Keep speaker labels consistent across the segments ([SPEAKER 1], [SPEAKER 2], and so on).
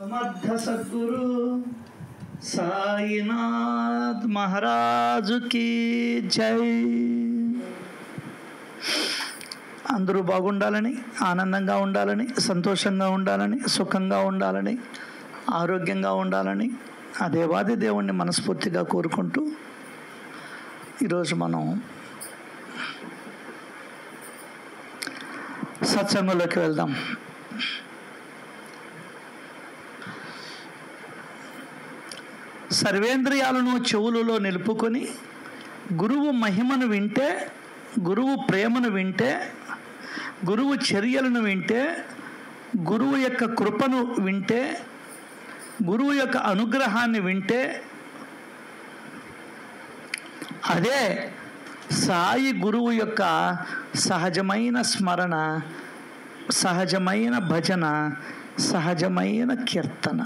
[SPEAKER 1] సమర్థ సద్గురు సాయినాథ్ మహారాజుకి జై. అందరూ బాగుండాలని, ఆనందంగా ఉండాలని, సంతోషంగా ఉండాలని, సుఖంగా ఉండాలని, ఆరోగ్యంగా ఉండాలని ఆ దేవాది దేవుణ్ణి మనస్ఫూర్తిగా కోరుకుంటూ ఈరోజు మనం సత్సంగంలోకి వెళ్దాం. సర్వేంద్రియాలను చెవులలో నిలుపుకొని గురువు మహిమను వింటే, గురువు ప్రేమను వింటే, గురువు చర్యలను వింటే, గురువు యొక్క కృపను వింటే, గురువు యొక్క అనుగ్రహాన్ని వింటే అదే సాయి గురువు యొక్క సహజమైన స్మరణ, సహజమైన భజన, సహజమైన కీర్తన.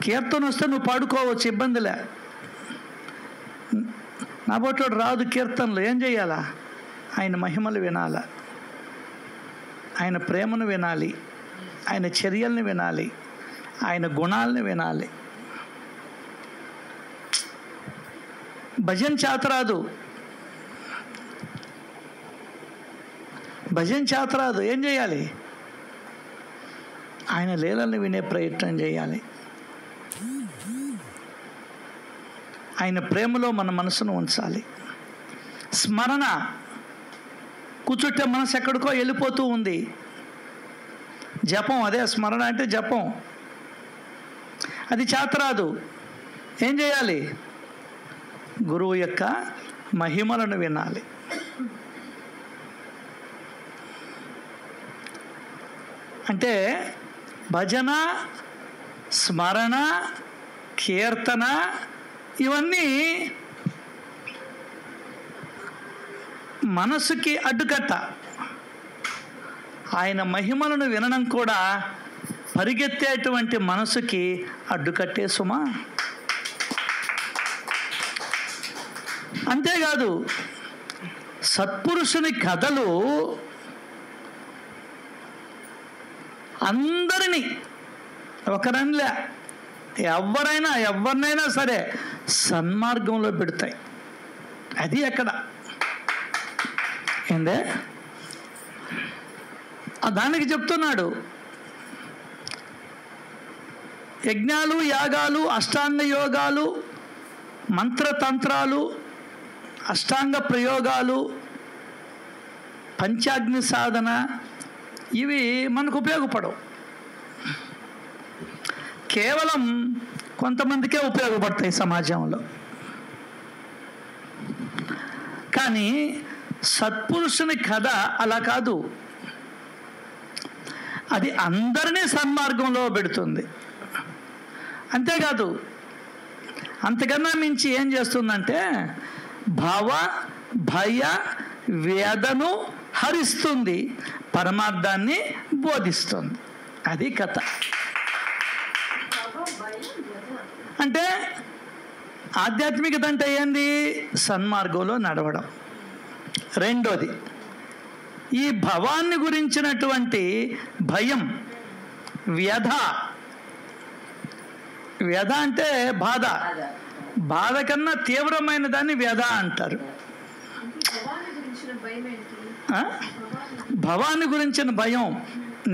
[SPEAKER 1] కీర్తన వస్తే నువ్వు పాడుకోవచ్చు, ఇబ్బందిలే. నా బోటోడు రాదు కీర్తనలు, ఏం చేయాలా? ఆయన మహిమలు వినాల, ఆయన ప్రేమను వినాలి, ఆయన చర్యల్ని వినాలి, ఆయన గుణాలని వినాలి. భజన చేతరాదు, భజన చేతరాదు. ఏం చేయాలి? ఆయన లీలల్ని వినే ప్రయత్నం చేయాలి. ఆయన ప్రేమలో మన మనసును ఉంచాలి. స్మరణ, కూర్చుంటే మనసు ఎక్కడికో వెళ్ళిపోతూ ఉంది. జపం, అదే స్మరణ అంటే జపం. అది చేతరాదు. ఏం చేయాలి? గురువు యొక్క మహిమలను వినాలి. అంటే భజన, స్మరణ, కీర్తన ఇవన్నీ మనసుకి అడ్డుకట్ట. ఆయన మహిమలను వినడం కూడా పరిగెత్తేటువంటి మనసుకి అడ్డుకట్టే సుమా. అంతేకాదు, సత్పురుషుని కథలు అందరినీ, ఒకరనిలే, ఎవరినైనా సరే సన్మార్గంలో పెడతాయి. అది ఎక్కడ ఏందే దానికి చెప్తున్నాడు. యజ్ఞాలు, యాగాలు, అష్టాంగ యోగాలు, మంత్రతంత్రాలు, అష్టాంగ ప్రయోగాలు, పంచాగ్ని సాధన ఇవి మనకు ఉపయోగపడవు. కేవలం కొంతమందికే ఉపయోగపడతాయి సమాజంలో. కానీ సత్పురుషుని కథ అలా కాదు. అది అందరినీ సన్మార్గంలో పెడుతుంది. అంతేకాదు, అంతకన్నా మించి ఏం చేస్తుందంటే భావ భయ వేదను హరిస్తుంది, పరమార్థాన్ని బోధిస్తుంది. అది కథ. అంటే ఆధ్యాత్మికత అంటే ఏంది? సన్మార్గంలో నడవడం. రెండోది, ఈ భవాన్ని గురించినటువంటి భయం, వ్యధ. వ్యధ అంటే బాధ. బాధ కన్నా తీవ్రమైన దాన్ని వ్యధ అంటారు. భవాన్ని గురించిన భయం.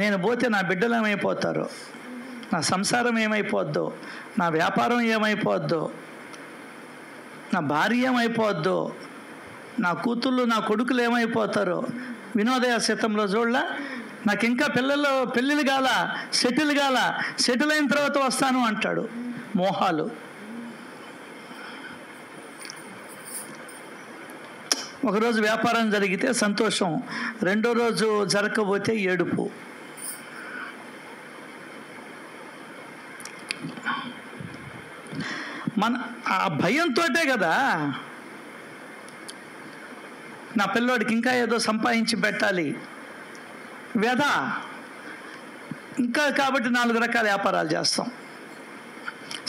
[SPEAKER 1] నేను పోతే నా బిడ్డలు ఏమైపోతారో, నా సంసారం ఏమైపోద్దో, నా వ్యాపారం ఏమైపోద్దో, నా భార్య ఏమైపోద్దో, నా కూతుళ్ళు నా కొడుకులు ఏమైపోతారో. వినోదయ శతంలో చూడలా, నాకు ఇంకా పెళ్ళిళ్ళు కాల, సెటిల్ అయిన తర్వాత వస్తాను అంటాడు. మోహాలు. ఒకరోజు వ్యాపారం జరిగితే సంతోషం, రెండో రోజు జరగకపోతే ఏడుపు. మన ఆ భయంతోటే కదా నా పిల్లోడికి ఇంకా ఏదో సంపాదించి పెట్టాలి వ్యధ. ఇంకా కాబట్టి 4 రకాల వ్యాపారాలు చేస్తాం.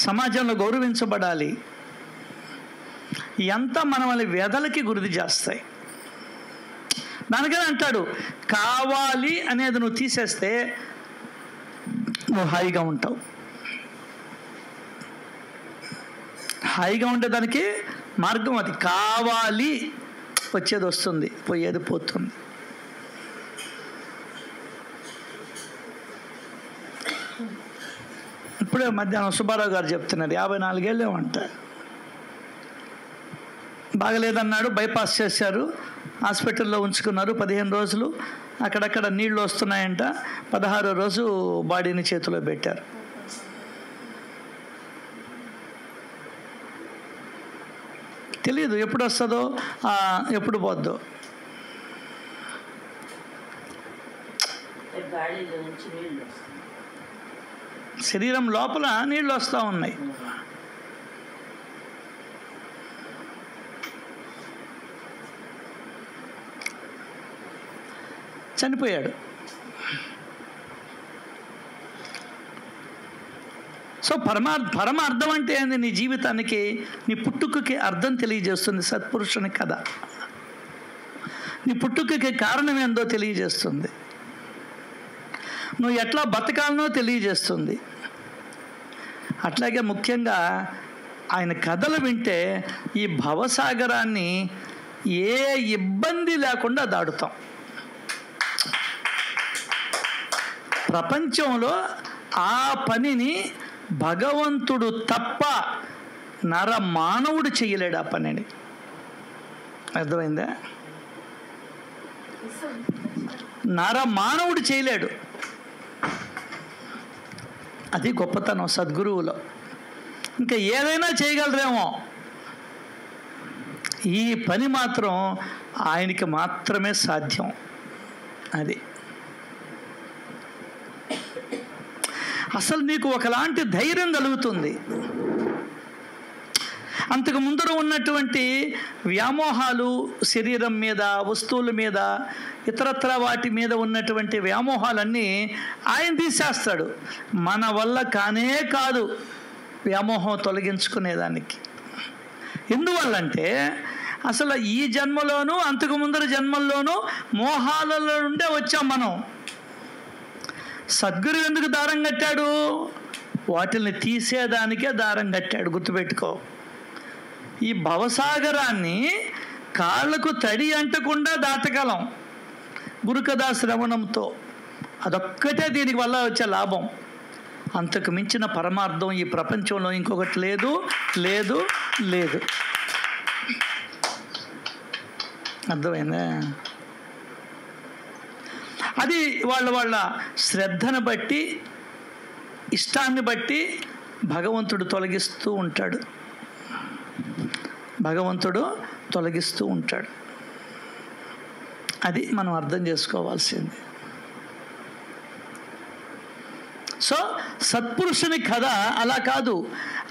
[SPEAKER 1] సమాజంలో గౌరవించబడాలి. ఎంత మనల్ని వ్యధలకి గురి చేస్తాయి. దానికనే అంటాడు, కావాలి అనేది నువ్వు తీసేస్తే నువ్వు హాయిగా ఉంటావు. హాయిగా ఉండేదానికి మార్గం అది. కావాలి, వచ్చేది వస్తుంది, పోయేది పోతుంది. ఇప్పుడే మధ్యాహ్నం సుబ్బారావు గారు చెప్తున్నారు, 54 ఏళ్ళేమంట, బాగలేదన్నాడు, బైపాస్ చేశారు, హాస్పిటల్లో ఉంచుకున్నారు 15 రోజులు. అక్కడక్కడ నీళ్లు వస్తున్నాయంట, 16వ రోజు బాడీని చేతిలో పెట్టారు. తెలియదు ఎప్పుడు వస్తుందో ఎప్పుడు పోద్దో. శరీరం లోపల నీళ్ళు వస్తూ ఉన్నాయి. చనిపోయాడు. సో పరమార్థం అంటే ఏంది? నీ జీవితానికి, నీ పుట్టుకకి అర్థం తెలియజేస్తుంది సత్పురుషుని కథ. నీ పుట్టుకకి కారణం ఏందో తెలియజేస్తుంది. నువ్వు ఎట్లా బతకాలనో తెలియజేస్తుంది. అట్లాగే ముఖ్యంగా ఆయన కథలు వింటే ఈ భవసాగరాన్ని ఏ ఇబ్బంది లేకుండా దాటుతాం. ప్రపంచంలో ఆ పనిని భగవంతుడు తప్ప మానవుడు చేయలేడు. ఆ పనిని అర్థమైందా? మానవుడు చేయలేడు. అది గొప్పతనం సద్గురువులో. ఇంకా ఏదైనా చేయగలరేమో, ఈ పని మాత్రం ఆయనకి మాత్రమే సాధ్యం. అది అసలు నీకు ఒకలాంటి ధైర్యం కలుగుతుంది. అంతకు ముందర ఉన్నటువంటి వ్యామోహాలు, శరీరం మీద, వస్తువుల మీద, ఇతరత్ర వాటి మీద ఉన్నటువంటి వ్యామోహాలన్నీ ఆయన తీసేస్తాడు. మన వల్ల కానే కాదు వ్యామోహం తొలగించుకునేదానికి. ఎందువల్లంటే అసలు ఈ జన్మలోనూ అంతకు ముందర జన్మల్లోనూ మోహాలలో నుండే వచ్చాం మనం. సద్గురు ఎందుకు దారం కట్టాడు? వాటిని తీసేదానికే దారం కట్టాడు. గుర్తుపెట్టుకో. ఈ భవసాగరాన్ని కాళ్ళకు తడి అంటకుండా దాటగలం గురుకథా శ్రవణంతో. అదొక్కటే దీనికి వల్ల వచ్చే లాభం. అంతకు మించిన పరమార్థం ఈ ప్రపంచంలో ఇంకొకటి లేదు, లేదు, లేదు. అర్థమైందా? అది వాళ్ళ శ్రద్ధను బట్టి, ఇష్టాన్ని బట్టి భగవంతుడు తొలగిస్తూ ఉంటాడు. భగవంతుడు తొలగిస్తూ ఉంటాడు. అది మనం అర్థం చేసుకోవాల్సింది. సో సత్పురుషుని కథ అలా కాదు,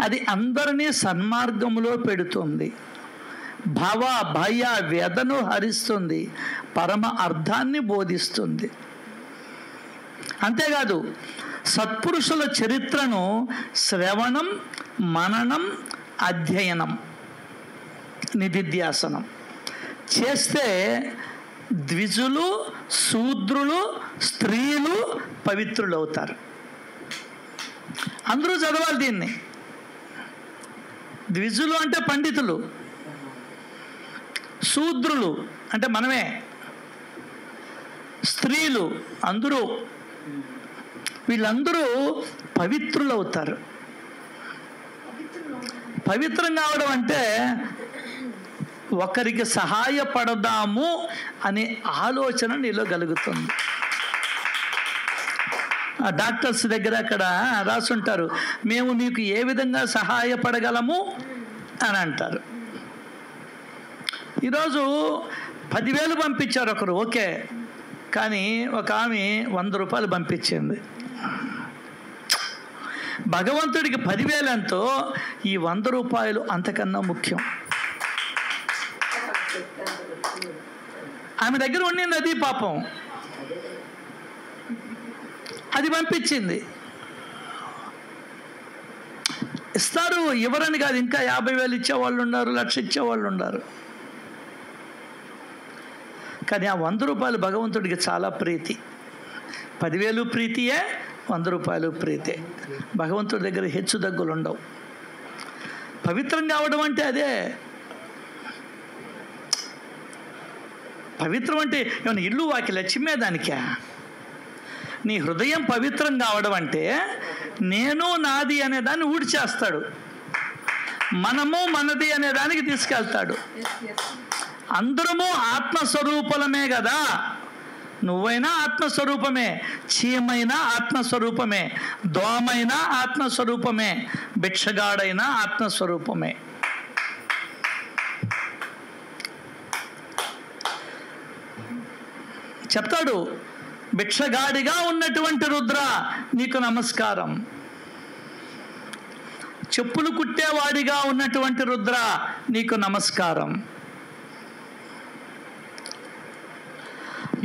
[SPEAKER 1] అది అందరినీ సన్మార్గంలో పెడుతుంది. భవ భయ వ్యధను హరిస్తుంది, పరమ అర్థాన్ని బోధిస్తుంది. అంతేకాదు సత్పురుషుల చరిత్రను శ్రవణం, మననం, అధ్యయనం, నిధిధ్యాసనం చేస్తే ద్విజులు, శూద్రులు, స్త్రీలు పవిత్రులు అవుతారు. అందరూ చదవాలి దీన్ని. ద్విజులు అంటే పండితులు, శూద్రులు అంటే మనమే, స్త్రీలు అందరూ, వీళ్ళందరూ పవిత్రులు అవుతారు. పవిత్రం కావడం అంటే ఒకరికి సహాయపడదాము అనే ఆలోచన నీలో కలుగుతుంది. ఆ డాక్టర్స్ దగ్గర అక్కడ రాసుంటారు, మేము నీకు ఏ విధంగా సహాయపడగలము అని అంటారు. ఈరోజు 10,000 పంపించారు ఒకరు, ఓకే, కానీ ఒక ఆమె 100 రూపాయలు పంపించింది. భగవంతుడికి 10,000 ఎంతో, ఈ 100 రూపాయలు అంతకన్నా ముఖ్యం. ఆమె దగ్గర ఉండింది అది పాపం, అది పంపించింది. ఇస్తారు, ఎవరని కాదు, ఇంకా 50,000 ఇచ్చేవాళ్ళు ఉన్నారు, 1,00,000 ఇచ్చేవాళ్ళు ఉన్నారు. కానీ ఆ 100 రూపాయలు భగవంతుడికి చాలా ప్రీతి. 10,000 ప్రీతియే, 100 రూపాయలు ప్రీతే. భగవంతుడి దగ్గర హెచ్చు దగ్గులు ఉండవు. పవిత్రం కావడం అంటే అదే. పవిత్రం అంటే ఏమైనా ఇల్లు వాకిల చిమ్మేదానికా? నీ హృదయం పవిత్రం కావడం అంటే నేను నాది అనేదాన్ని ఊడ్చేస్తాడు, మనము మనది అనేదానికి తీసుకెళ్తాడు. అందరము ఆత్మస్వరూపులమే కదా. నువ్వైనా ఆత్మస్వరూపమే, చీమైనా ఆత్మస్వరూపమే, దోమైనా ఆత్మస్వరూపమే, భిక్షగాడైనా ఆత్మస్వరూపమే. చెప్తాడు, భిక్షగాడిగా ఉన్నటువంటి రుద్ర నీకు నమస్కారం. చెప్పులు కుట్టేవాడిగా ఉన్నటువంటి రుద్ర నీకు నమస్కారం.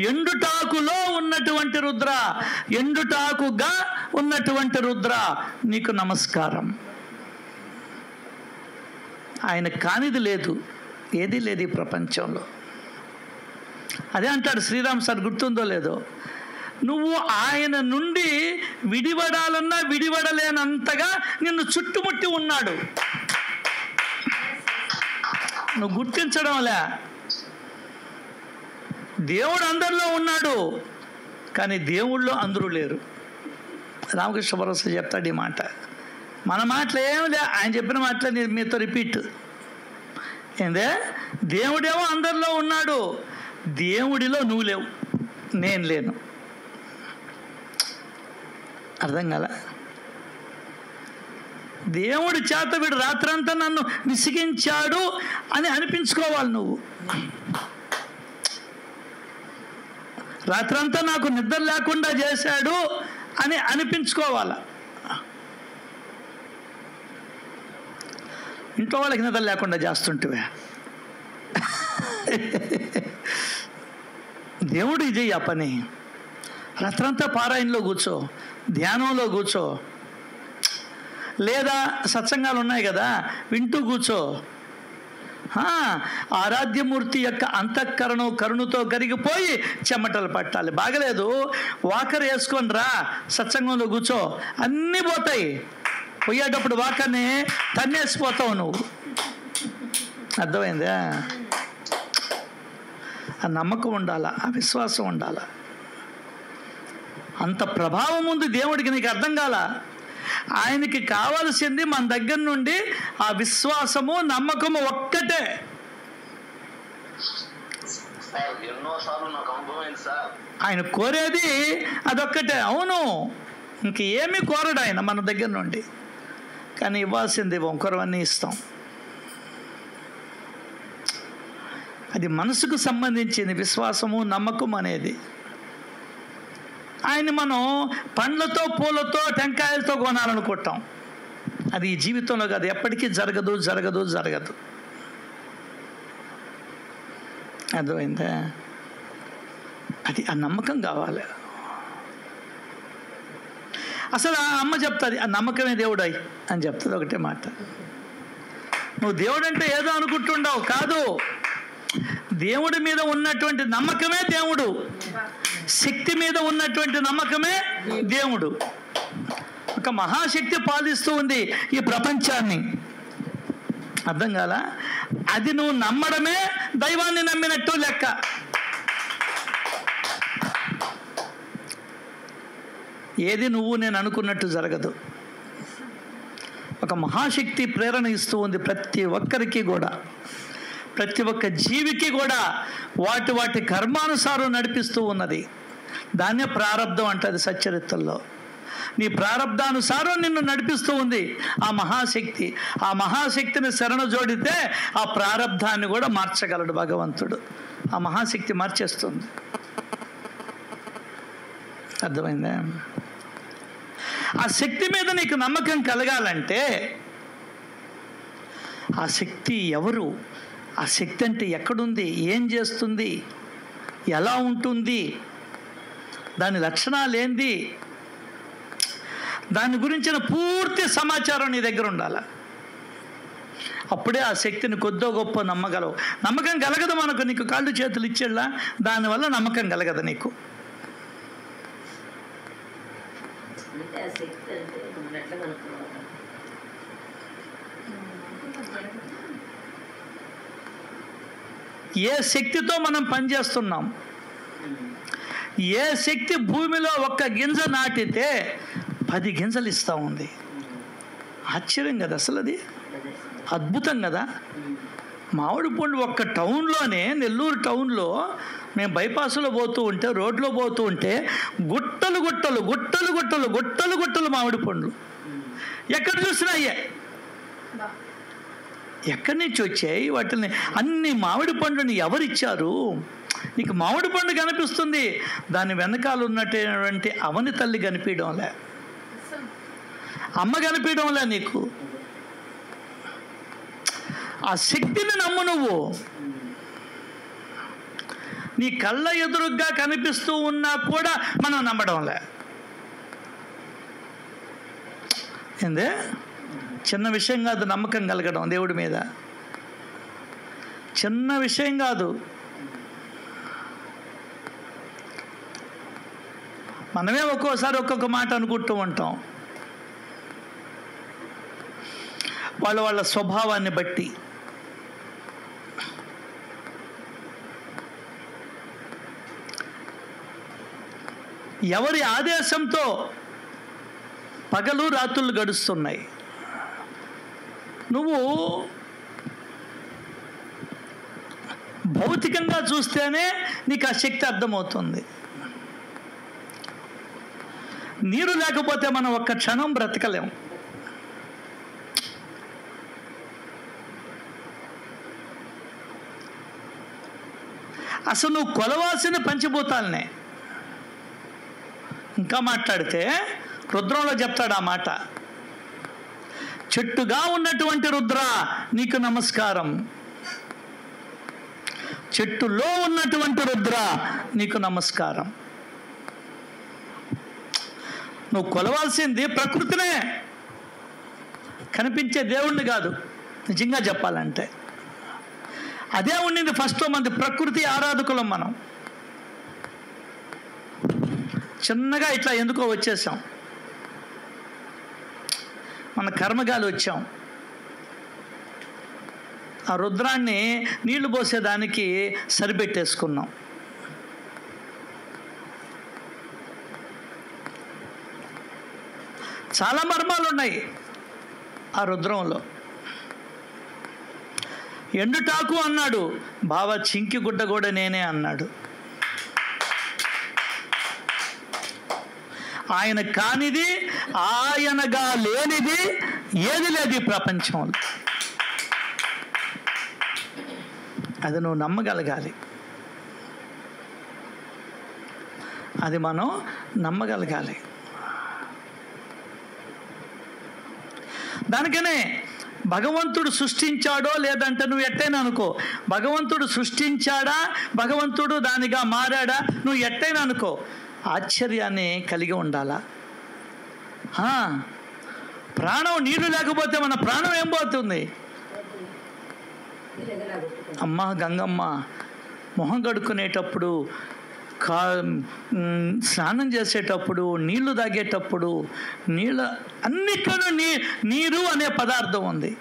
[SPEAKER 1] ఎండుటాకులో ఉన్నటువంటి రుద్ర, ఎండుటాకుగా ఉన్నటువంటి రుద్ర నీకు నమస్కారం. ఆయన కానిది లేదు, ఏది లేదు ఈ ప్రపంచంలో. అదే అంటాడు శ్రీరామ్ సార్, గుర్తుందో లేదో, నువ్వు ఆయన నుండి విడిపడాలన్నా విడిపడలేనంతగా నిన్ను చుట్టుముట్టి ఉన్నాడు. నువ్వు గుర్తించడంలే. దేవుడు అందరిలో ఉన్నాడు, కానీ దేవుళ్ళో అందరూ లేరు. రామకృష్ణ భరోసా చెప్తాడు ఈ మాట. మన మాటలు ఏమి లే, ఆయన చెప్పిన మాటలే నేను మీతో రిపీట్. ఏందే, దేవుడేమో అందరిలో ఉన్నాడు, దేవుడిలో నువ్వు లేవు, నేను లేను. అర్థం కదా? దేవుడి చేత వీడు రాత్రంతా నన్ను విసిగించాడు అని అనిపించుకోవాలి నువ్వు. రాత్రంతా నాకు నిద్ర లేకుండా చేశాడు అని అనిపించుకోవాలి. ఇంట్లో వాళ్ళకి నిద్ర లేకుండా చేస్తుంటివే. దేవుడు ఇది ఆ పని. రాత్రంతా పారాయణలో కూర్చో, ధ్యానంలో కూర్చో, లేదా సత్సంగాలు ఉన్నాయి కదా వింటూ కూర్చో. ఆరాధ్యమూర్తి యొక్క అంతఃకరణం కరుణతో కరిగిపోయి చెమటలు పట్టాలి. బాగలేదు, వాకర్ వేసుకొని రా, సత్సంగంలో కూర్చో, అన్నీ పోతాయి. పోయేటప్పుడు వాకర్ని తన్నేసిపోతావు నువ్వు. అర్థమైందా? ఆ నమ్మకం ఉండాలా, ఆ విశ్వాసం ఉండాలా. అంత ప్రభావం ఉంది దేవుడికి. నీకు అర్థం కాల? ఆయనకి కావాల్సింది మన దగ్గర నుండి ఆ విశ్వాసము, నమ్మకము ఒక్కటే. ఆయన కోరేది అదొక్కటే. అవును, ఇంకేమీ కోరడు ఆయన మన దగ్గర నుండి. కానీ ఇవ్వాల్సింది ఇంకొరవన్నీ ఇస్తాం. అది మనసుకు సంబంధించింది విశ్వాసము, నమ్మకం అనేది. ఆయన్ని మనం పండ్లతో, పూలతో, టెంకాయలతో కొనాలనుకుంటాం. అది ఈ జీవితంలో కాదు, ఎప్పటికీ జరగదు జరగదు జరగదు. అర్థమైందా? అది ఆ నమ్మకం కావాలి. అసలు ఆ అమ్మ చెప్తుంది, ఆ నమ్మకమే దేవుడై అని చెప్తుంది. ఒకటే మాట, నువ్వు దేవుడు అంటే ఏదో అనుకుంటుండవు. కాదు, దేవుడి మీద ఉన్నటువంటి నమ్మకమే దేవుడు, శక్తి మీద ఉన్నటువంటి నమ్మకమే దేవుడు. ఒక మహాశక్తి పాలిస్తూ ఉంది ఈ ప్రపంచాన్ని. అర్థం కాల? అది నువ్వు నమ్మడమే దైవాన్ని నమ్మినట్టు లెక్క. ఏది నువ్వు నేను అనుకున్నట్టు జరగదు. ఒక మహాశక్తి ప్రేరణ ఇస్తూ ఉంది ప్రతి ఒక్కరికి కూడా, ప్రతి ఒక్క జీవికి కూడా. వాటి వాటి కర్మానుసారం నడిపిస్తూ ఉన్నది. దాన్నే ప్రారబ్ధం అంటది సచ్చరిత్రలో. నీ ప్రారబ్ధానుసారం నిన్ను నడిపిస్తూ ఉంది ఆ మహాశక్తి. ఆ మహాశక్తిని శరణ జోడితే ఆ ప్రారబ్ధాన్ని కూడా మార్చగలడు భగవంతుడు. ఆ మహాశక్తి మార్చేస్తుంది. అర్థమైందా? ఆ శక్తి మీద నీకు నమ్మకం కలగాలంటే, ఆ శక్తి ఎవరు, ఆ శక్తి అంటే ఎక్కడుంది, ఏం చేస్తుంది, ఎలా ఉంటుంది, దాని లక్షణాలు ఏంది, దాని గురించిన పూర్తి సమాచారం నీ దగ్గర ఉండాలి. అప్పుడే ఆ శక్తిని కొద్దో గొప్ప నమ్మగలవు. నమ్మకం కలగదు మనకు, నీకు కాళ్ళు చేతులు ఇచ్చేళ్ళ, దానివల్ల నమ్మకం కలగదు నీకు. ఏ శక్తితో మనం పనిచేస్తున్నాం, ఏ శక్తి భూమిలో ఒక్క గింజ నాటితే 10 గింజలు ఇస్తూ ఉంది. ఆశ్చర్యం కదా అసలు, అది అద్భుతం కదా. మామిడి పండు ఒక్క టౌన్లోనే, నెల్లూరు టౌన్లో మేము బైపాస్లో పోతూ ఉంటే, రోడ్లో పోతూ ఉంటే గుట్టలు గుట్టలు గుట్టలు గుట్టలు గుట్టలు గుట్టలు మామిడి పండ్లు ఎక్కడ చూసినా అయ్యే. ఎక్కడి నుంచి వచ్చాయి వాటిని? అన్ని మామిడి పండుని ఎవరిచ్చారు? నీకు మామిడి పండు కనిపిస్తుంది, దాని వెనకాల ఉన్నటువంటి అవని తల్లి కనిపించడంలే, అమ్మ కనిపించడంలే నీకు. ఆ శక్తిని నమ్ము నువ్వు. నీ కళ్ళ ఎదురుగ్గా కనిపిస్తూ ఉన్నా కూడా మనం నమ్మడంలే. ఏందే చిన్న విషయం కాదు నమ్మకం కలగడం దేవుడి మీద, చిన్న విషయం కాదు. మనమే ఒక్కోసారి ఒక్కొక్క మాట అనుకుంటూ ఉంటాం, వాళ్ళ స్వభావాన్ని బట్టి. ఎవరి ఆదేశంతో పగలు రాత్రులు గడుస్తున్నాయి. నువ్వు భౌతికంగా చూస్తేనే నీకు ఆ శక్తి అర్థమవుతుంది. నీరు లేకపోతే మనం ఒక్క క్షణం బ్రతకలేం. అసలు నువ్వు కొలవాల్సిన పంచభూతాలనే. ఇంకా మాట్లాడితే రుద్రంలో చెప్తాడు ఆ మాట, చెట్టుగా ఉన్నటువంటి రుద్ర నీకు నమస్కారం, చెట్టులో ఉన్నటువంటి రుద్ర నీకు నమస్కారం. నువ్వు కొలవాల్సింది ప్రకృతినే, కనిపించే దేవుణ్ణి కాదు. నిజంగా చెప్పాలంటే అదే ఉండింది ఫస్ట్లో. మంది ప్రకృతి ఆరాధకులం మనం. చిన్నగా ఇట్లా ఎందుకో వచ్చేసాం, మన కర్మగాలి వచ్చాం. ఆ రుద్రాన్ని నీళ్లు పోసేదానికి సరిపెట్టేసుకున్నాం. చాలా మర్మాలు ఉన్నాయి ఆ రుద్రంలో. ఎండుటాకు అన్నాడు, బావ చింకి గుడ్డ కూడా నేనే అన్నాడు. ఆయన కానిది, ఆయనగా లేనిది ఏది లేదు ఈ ప్రపంచంలో. అది నువ్వు నమ్మగలగాలి, అది మనం నమ్మగలగాలి. దానికనే భగవంతుడు సృష్టించాడో లేదంటే నువ్వు ఎట్టైనా అనుకో, భగవంతుడు సృష్టించాడా, భగవంతుడు దానిగా మారాడా, నువ్వు ఎట్టైనా అనుకో, ఆశ్చర్యాన్ని కలిగి ఉండాలా. ప్రాణం, నీరు లేకపోతే మన ప్రాణం ఏం పోతుంది? అమ్మ గంగమ్మ మొహం కడుక్కునేటప్పుడు, స్నానం చేసేటప్పుడు, నీళ్లు తాగేటప్పుడు, అన్నిట్లోనూ నీరు అనే పదార్థం ఉంది.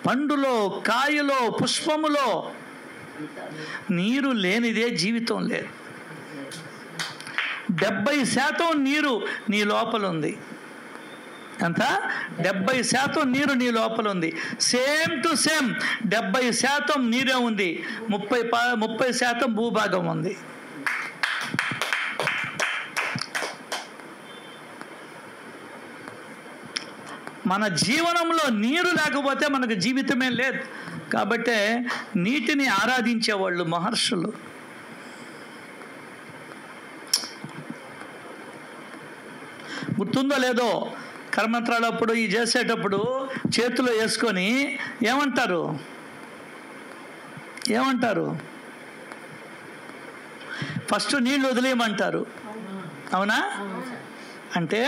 [SPEAKER 1] పండులో, కాయలో, పుష్పములో నీరు లేనిదే జీవితం లేదు. 70% నీరు నీ లోపల ఉంది. అంత 70% నీరు నీ లోపల ఉంది. సేమ్ టు సేమ్ 70% నీరే ఉంది, 30% భూభాగం ఉంది. మన జీవనంలో నీరు లేకపోతే మనకు జీవితమే లేదు. కాబట్టే నీటిని ఆరాధించేవాళ్ళు మహర్షులు. గుర్తుందో లేదో, కర్మత్రాలప్పుడు ఈ చేసేటప్పుడు చేతిలో వేసుకొని ఏమంటారు? ఫస్ట్ నీళ్ళు వదిలేయమంటారు, అవునా? అంటే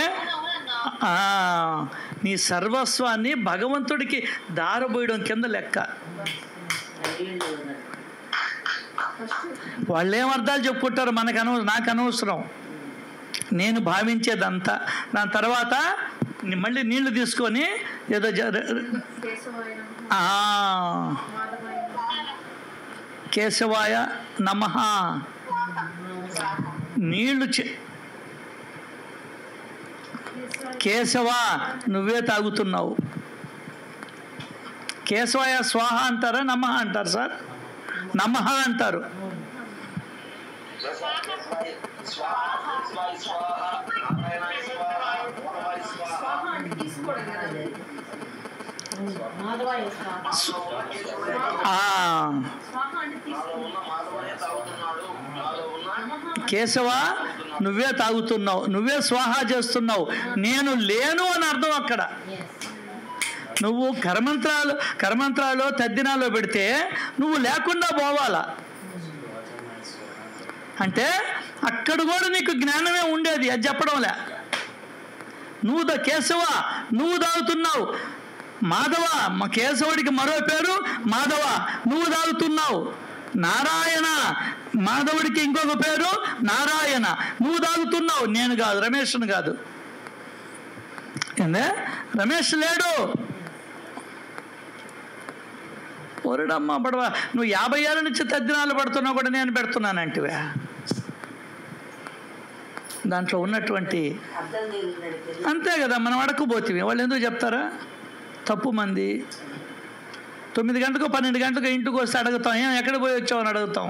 [SPEAKER 1] నీ సర్వస్వాన్ని భగవంతుడికి దారబోయడం కింద లెక్క. వాళ్ళు ఏం అర్థాలు చెప్పుకుంటారు నాకు అనవసరం. నేను భావించేదంతా. దాని తర్వాత మళ్ళీ నీళ్లు తీసుకొని ఏదో కేశవాయ నమః నీళ్లు కేశవ నువ్వే తాగుతున్నావు. కేశవాయ స్వాహ అంటారా నమః అంటారు సార్? నమః అంటారు. కేశవ నువ్వే తాగుతున్నావు, నువ్వే స్వాహా చేస్తున్నావు, నేను లేను అని అర్థం. అక్కడ నువ్వు కర్మంత్రాలు తద్దినాల్లో పెడితే నువ్వు లేకుండా పోవాలా అంటే అక్కడ కూడా నీకు జ్ఞానమే ఉండేది. అది చెప్పడంలే. నువ్వు కేశవ నువ్వు తాగుతున్నావు, మాధవ మా కేశవుడికి మరో పేరు మాధవ నువ్వు తాగుతున్నావు, నారాయణ మాధవుడికి ఇంకొక పేరు నారాయణ నువ్వు తాగుతున్నావు. నేను కాదు, రమేష్ను కాదు. ఏందే రమేష్ లేడు. ఓరడమ్మ పడవా, నువ్వు 50 ఏళ్ళ నుంచి తద్దినాలు పడుతున్నావు కూడా నేను పెడుతున్నానంటివే. దాంట్లో ఉన్నటువంటి అంతే కదా. మనం అడగకపోతే వాళ్ళు ఎందుకు చెప్తారా? తప్పు మంది 9 గంటలకు 12 గంటలకు ఇంటికి వస్తే అడుగుతాం, ఏం ఎక్కడ పోయి వచ్చావు అని అడుగుతాం.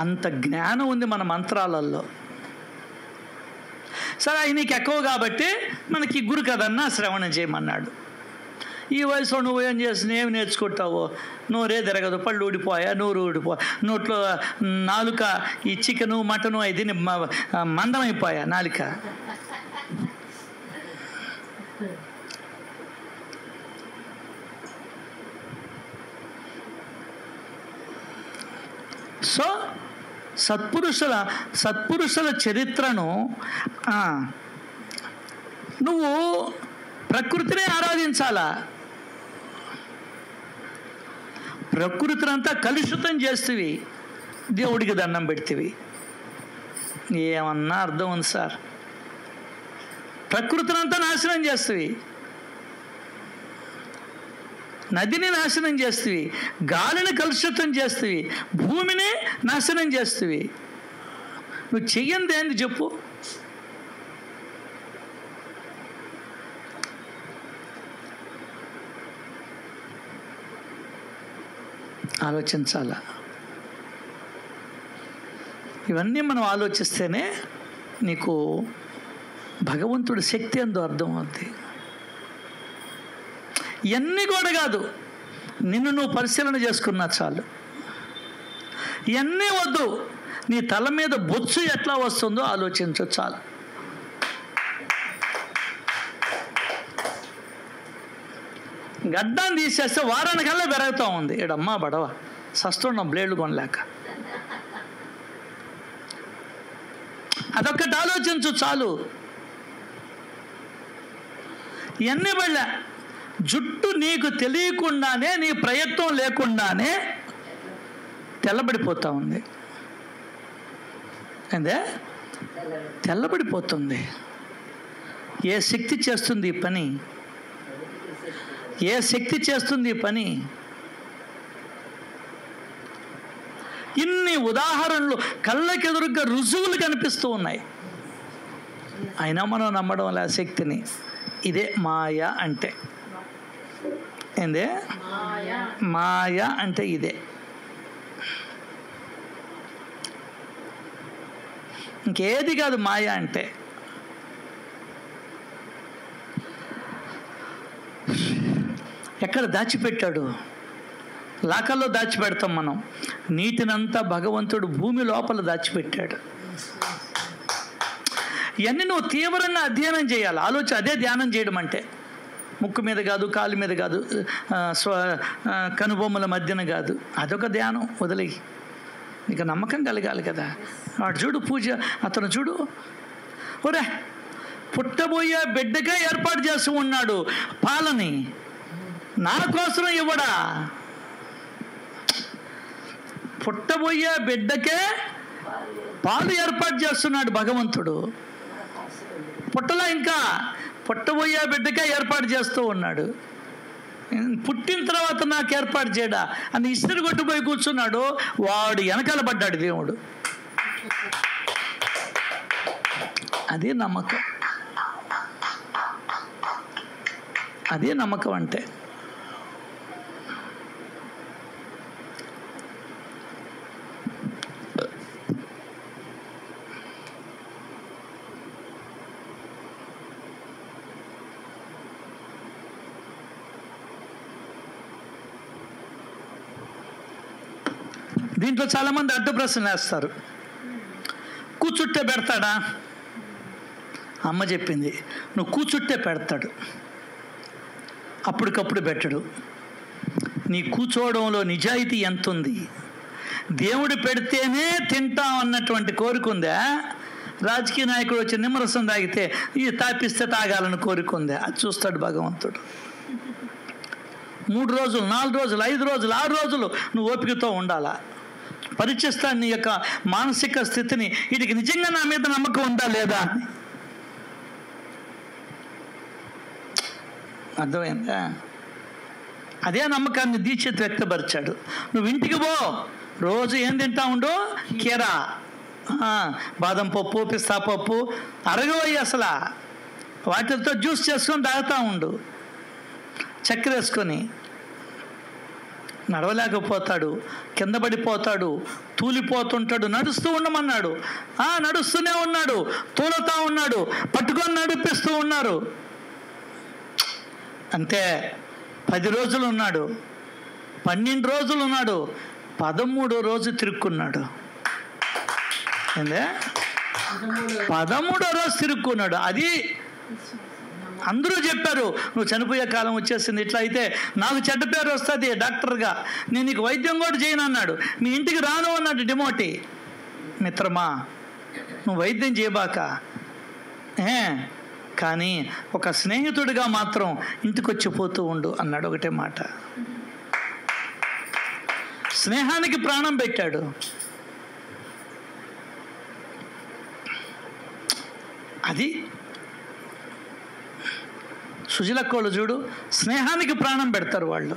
[SPEAKER 1] అంత జ్ఞానం ఉంది మన మంత్రాలలో. సరే నీకు ఎక్కువ కాబట్టి మనకి గురు కదన్నా శ్రవణం చేయమన్నాడు. ఈ వయసులో నువ్వు ఏం చేసిన ఏమి నేర్చుకుంటావో? నోరే తిరగదు, పళ్ళు ఊడిపోయా, నోరు ఊడిపోయా, నోట్లో నాలుక ఈ చికెను మటను అది మందమైపోయా నాలుక. సో సత్పురుషుల చరిత్రను నువ్వు ప్రకృతినే ఆరాధించాలా. ప్రకృతినంతా కలుషితం చేస్తేవి, దేవుడికి దండం పెడితేవి. ఏమన్నా అర్థం ఉంది సార్? ప్రకృతినంతా నాశనం చేస్తేవి, నదిని నాశనం చేస్తేవి, గాలిని కలుషితం చేస్తేవి, భూమిని నాశనం చేస్తేవి. నువ్వు చెయ్యంది ఏంది చెప్పు? ఆలోచించాల. ఇవన్నీ మనం ఆలోచిస్తేనే నీకు భగవంతుడి శక్తి ఎంతో అర్థమవుద్ది. ఇవన్నీ కూడా కాదు, నిన్ను నువ్వు పరిశీలన చేసుకున్నా చాలు. ఇవన్నీ వద్దు, నీ తల మీద బొచ్చు ఎట్లా వస్తుందో ఆలోచించు చాలు. గడ్డాన్ని తీసేస్తే వారానికల్లా పెరుగుతూ ఉంది. ఈడమ్మా బడవ సస్తుండం బ్లేడ్లు కొనలేక. అదొక్కటి ఆలోచించు చాలు. ఇవన్నీ పడలే. జుట్టు నీకు తెలియకుండానే, నీ ప్రయత్నం లేకుండానే తెల్లబడిపోతూ ఉంది. అంటే తెల్లబడిపోతుంది. ఏ శక్తి చేస్తుంది ఈ పని? ఏ శక్తి చేస్తుంది ఈ పని? ఇన్ని ఉదాహరణలు కళ్ళకెదురుగా రుజువులు కనిపిస్తూ ఉన్నాయి. అయినా మనం నమ్మడం లే శక్తిని. ఇదే మాయ అంటే. ఏందే మాయ అంటే? ఇదే. ఇంకేది కాదు మాయ అంటే. ఎక్కడ దాచిపెట్టాడు? లాకల్లో దాచిపెడతాం మనం. నీటినంతా భగవంతుడు భూమి లోపల దాచిపెట్టాడు. ఇవన్నీ నువ్వు తీవ్రంగా అధ్యయనం చేయాలి. అదే ధ్యానం చేయడం అంటే. ముక్కు మీద కాదు, కాలు మీద కాదు, కనుబొమ్మల మధ్యన కాదు. అదొక ధ్యానం. వదిలేయి. నీకు నమ్మకం కలగాలి కదా. వాడు చూడు పూజ, అతను చూడు, ఒరే పుట్టబోయే బిడ్డకే ఏర్పాటు చేస్తూ ఉన్నాడు పాలని, నా కోసం ఇవ్వడా? పుట్టబోయే బిడ్డకే పాలు ఏర్పాటు చేస్తున్నాడు భగవంతుడు. పుట్టలా, ఇంకా పుట్టబోయే బిడ్డకే ఏర్పాటు చేస్తూ ఉన్నాడు. పుట్టిన తర్వాత నాకు ఏర్పాటు చేయడా అని ఇస్త్రీ కొట్టుపోయి కూర్చున్నాడు. వాడు వెనకాల పడ్డాడు దేవుడు. అదే నమ్మకం, అదే నమ్మకం అంటే. దీంట్లో చాలామంది అడ్డు ప్రశ్నలు వేస్తారు. కూర్చుట్టే పెడతాడా? అమ్మ చెప్పింది, నువ్వు కూర్చుట్టే పెడతాడు, అప్పటికప్పుడు పెట్టడు. నీ కూర్చోవడంలో నిజాయితీ ఎంత ఉంది? దేవుడు పెడితేనే తింటాం అన్నటువంటి కోరిక ఉందా? రాజకీయ నాయకుడు వచ్చి నిమ్మరసం తాగితే ఇది తాపిస్తే తాగాలని కోరిక ఉందా? అది చూస్తాడు భగవంతుడు. 3 రోజులు, 4 రోజులు, 5 రోజులు, 6 రోజులు నువ్వు ఓపికతో ఉండాలా. పరీక్షిస్తాను నీ యొక్క మానసిక స్థితిని. వీటికి నిజంగా నా మీద నమ్మకం ఉందా లేదా అని. అర్థమైందా? అదే నమ్మకాన్ని దీక్షిత్ వ్యక్తపరిచాడు. నువ్వు ఇంటికి పో, రోజు ఏం తింటా ఉండు? కీరా, బాదం పప్పు, పిస్తా పప్పు, అరగవయ్యి అసలు. వాటితో జ్యూస్ చేసుకొని తాగుతూ ఉండు, చక్కెర వేసుకొని. నడవలేకపోతాడు, కింద పడిపోతాడు, తూలిపోతుంటాడు. నడుస్తూ ఉండమన్నాడు, నడుస్తూనే ఉన్నాడు, తూలుతూ ఉన్నాడు, పట్టుకొని నడిపిస్తూ ఉన్నారు. అంతే. 10 రోజులు ఉన్నాడు, 12 రోజులు ఉన్నాడు, 13వ రోజు తిరుక్కున్నాడు. ఏందే? 13వ రోజు తిరుక్కున్నాడు. అది అందరూ చెప్పారు, నువ్వు చనిపోయే కాలం వచ్చేసింది, ఇట్లా అయితే నాకు చెడ్డ పేరు వస్తుంది డాక్టర్గా, నేను నీకు వైద్యం కూడా చేయను అన్నాడు. మీ ఇంటికి రాను అన్నాడు డిమోటి. మిత్రమా, నువ్వు వైద్యం చేయబాక, కానీ ఒక స్నేహితుడిగా మాత్రం ఇంటికి వచ్చిపోతూ ఉండు అన్నాడు. ఒకటే మాట. స్నేహానికి ప్రాణం పెట్టాడు. అది సుజలకోళ్ళు చూడు, స్నేహానికి ప్రాణం పెడతారు వాళ్ళు.